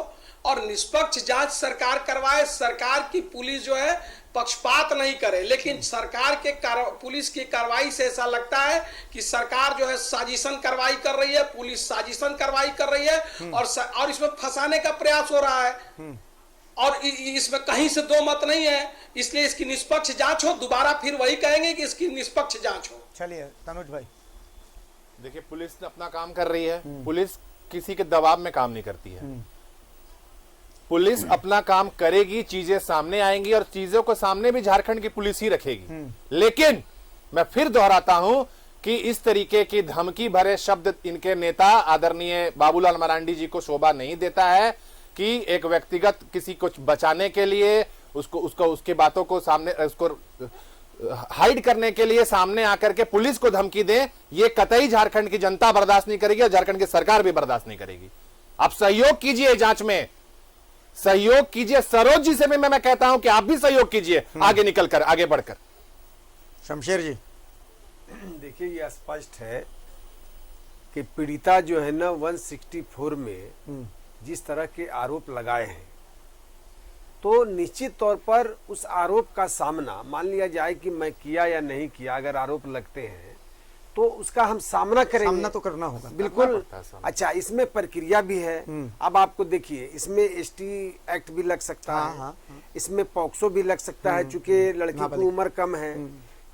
और निष्पक्ष जांच सरकार करवाए। सरकार की पुलिस जो है पक्षपात नहीं करे, लेकिन सरकार के पुलिस की कार्रवाई से ऐसा लगता है कि सरकार जो है साजिशन कार्रवाई कर रही है, पुलिस साजिशन कार्रवाई कर रही है और इसमें फंसाने का प्रयास हो रहा है और इसमें कहीं से दो मत नहीं है। इसलिए इसकी निष्पक्ष जांच हो। दोबारा फिर वही कहेंगे कि इसकी निष्पक्ष जांच हो। चलिए तनुज भाई, देखिए पुलिस अपना काम कर रही है, पुलिस किसी के दबाव में काम नहीं करती है। पुलिस अपना काम करेगी, चीजें सामने आएंगी और चीजों को सामने भी झारखंड की पुलिस ही रखेगी। लेकिन मैं फिर दोहराता हूं कि इस तरीके की धमकी भरे शब्द इनके नेता आदरणीय बाबूलाल मरांडी जी को शोभा नहीं देता है कि एक व्यक्तिगत किसी को बचाने के लिए उसके बातों को सामने, उसको हाइड करने के लिए सामने आकर के पुलिस को धमकी दे। ये कतई झारखंड की जनता बर्दाश्त नहीं करेगी और झारखंड की सरकार भी बर्दाश्त नहीं करेगी। आप सहयोग कीजिए, जांच में सहयोग कीजिए। सरोज जी से भी मैं कहता हूं कि आप भी सहयोग कीजिए, आगे निकलकर, आगे बढ़कर। शमशेर जी, देखिए ये स्पष्ट है कि पीड़िता जो है ना 164 में जिस तरह के आरोप लगाए हैं, तो निश्चित तौर पर उस आरोप का सामना, मान लिया जाए कि मैं किया या नहीं किया, अगर आरोप लगते हैं तो उसका हम सामना करेंगे। सामना तो करना होगा, बिल्कुल। अच्छा, इसमें प्रक्रिया भी है। अब आपको देखिए, इसमें ST एक्ट भी लग सकता है, इसमें पॉक्सो भी लग सकता है, चूंकि लड़की की उम्र कम है,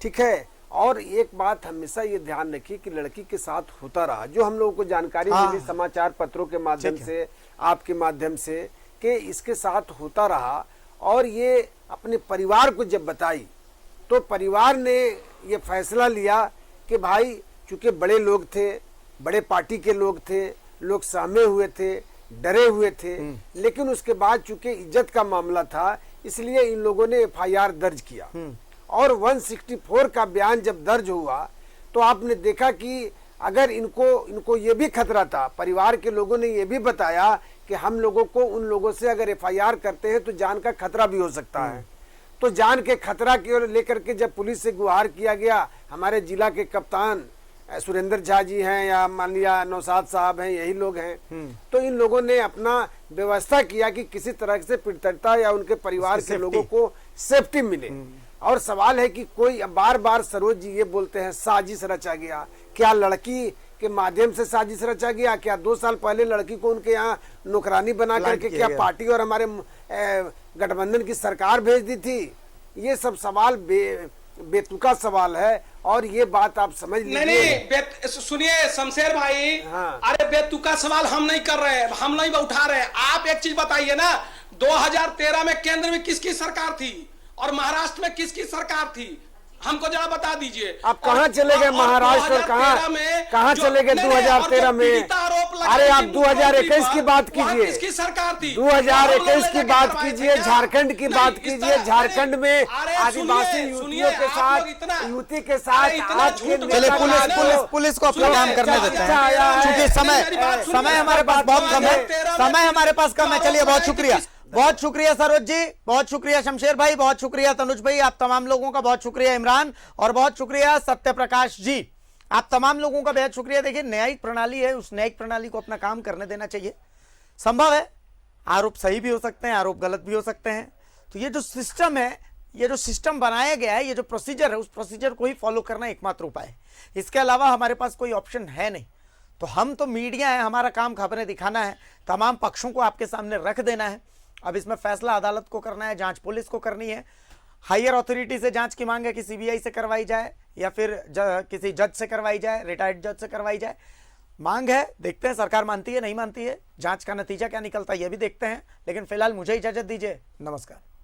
ठीक है। और एक बात हमेशा ये ध्यान रखिए कि लड़की के साथ होता रहा, जो हम लोगों को जानकारी मिली समाचार पत्रों के माध्यम से, आपके माध्यम से, कि इसके साथ होता रहा और ये अपने परिवार को जब बताई तो परिवार ने ये फैसला लिया कि भाई चूंकि बड़े लोग थे, बड़े पार्टी के लोग थे, लोग सहमे हुए थे, डरे हुए थे, लेकिन उसके बाद चूंकि इज्जत का मामला था इसलिए इन लोगों ने FIR दर्ज किया। और 164 का बयान जब दर्ज हुआ तो आपने देखा कि अगर इनको ये भी खतरा था, परिवार के लोगों ने ये भी बताया कि हम लोगों को उन लोगों से अगर FIR करते हैं तो जान का खतरा भी हो सकता है। तो जान के खतरा की ओर लेकर के जब पुलिस से गुहार किया गया, हमारे जिला के कप्तान सुरेंद्र झा जी हैं या मान लिया नौशाद साहब हैं, यही लोग हैं, तो इन लोगों ने अपना व्यवस्था किया कि किसी तरह से पीड़िता या उनके परिवार के लोगों को सेफ्टी मिले। और सवाल है कि कोई बार बार सरोज जी ये बोलते हैं साजिश रचा गया, क्या लड़की के माध्यम से साजिश रचा गया? क्या 2 साल पहले लड़की को उनके यहाँ नौकरानी बना करके क्या पार्टी और हमारे गठबंधन की सरकार भेज दी थी? ये सब सवाल बेतुका सवाल है और ये बात आप समझ लीजिए। नहीं, सुनिए शमशेर भाई, अरे बेतुका सवाल हम नहीं कर रहे हैं, हम नहीं उठा रहे हैं। आप एक चीज बताइए ना, 2013 में केंद्र में किसकी सरकार थी और महाराष्ट्र में किसकी सरकार थी? हमको जरा बता दीजिए। आप कहाँ चले गए महाराष्ट्र और कहाँ चले गए 2013 में? अरे आप 2021 की बात कीजिए, किसकी सरकार थी? 2021 की बात कीजिए, झारखंड की बात कीजिए। झारखंड में आदिवासी युवतियों के साथ, युवती के साथ चलिए पुलिस को अपना काम करने देते हैं, क्योंकि समय हमारे पास बहुत कम है, समय हमारे पास कम है। चलिए बहुत शुक्रिया, बहुत शुक्रिया सरोज जी, बहुत शुक्रिया शमशेर भाई, बहुत शुक्रिया तनुज भाई, आप तमाम लोगों का बहुत शुक्रिया इमरान, और बहुत शुक्रिया सत्य प्रकाश जी, आप तमाम लोगों का बेहद शुक्रिया। देखिए न्यायिक प्रणाली है, उस न्यायिक प्रणाली को अपना काम करने देना चाहिए। संभव है आरोप सही भी हो सकते हैं, आरोप गलत भी हो सकते हैं, तो ये जो सिस्टम है, ये जो सिस्टम बनाया गया है, ये जो प्रोसीजर है, उस प्रोसीजर को ही फॉलो करना एकमात्र उपाय है। इसके अलावा हमारे पास कोई ऑप्शन है नहीं। तो हम तो मीडिया है, हमारा काम खबरें दिखाना है, तमाम पक्षों को आपके सामने रख देना है। अब इसमें फैसला अदालत को करना है, जांच पुलिस को करनी है। हायर अथॉरिटी से जांच की मांग है कि सीबीआई से करवाई जाए या फिर किसी जज से करवाई जाए, रिटायर्ड जज से करवाई जाए। मांग है, देखते हैं सरकार मानती है नहीं मानती है, जांच का नतीजा क्या निकलता है ये भी देखते हैं। लेकिन फिलहाल मुझे इजाजत दीजिए, नमस्कार।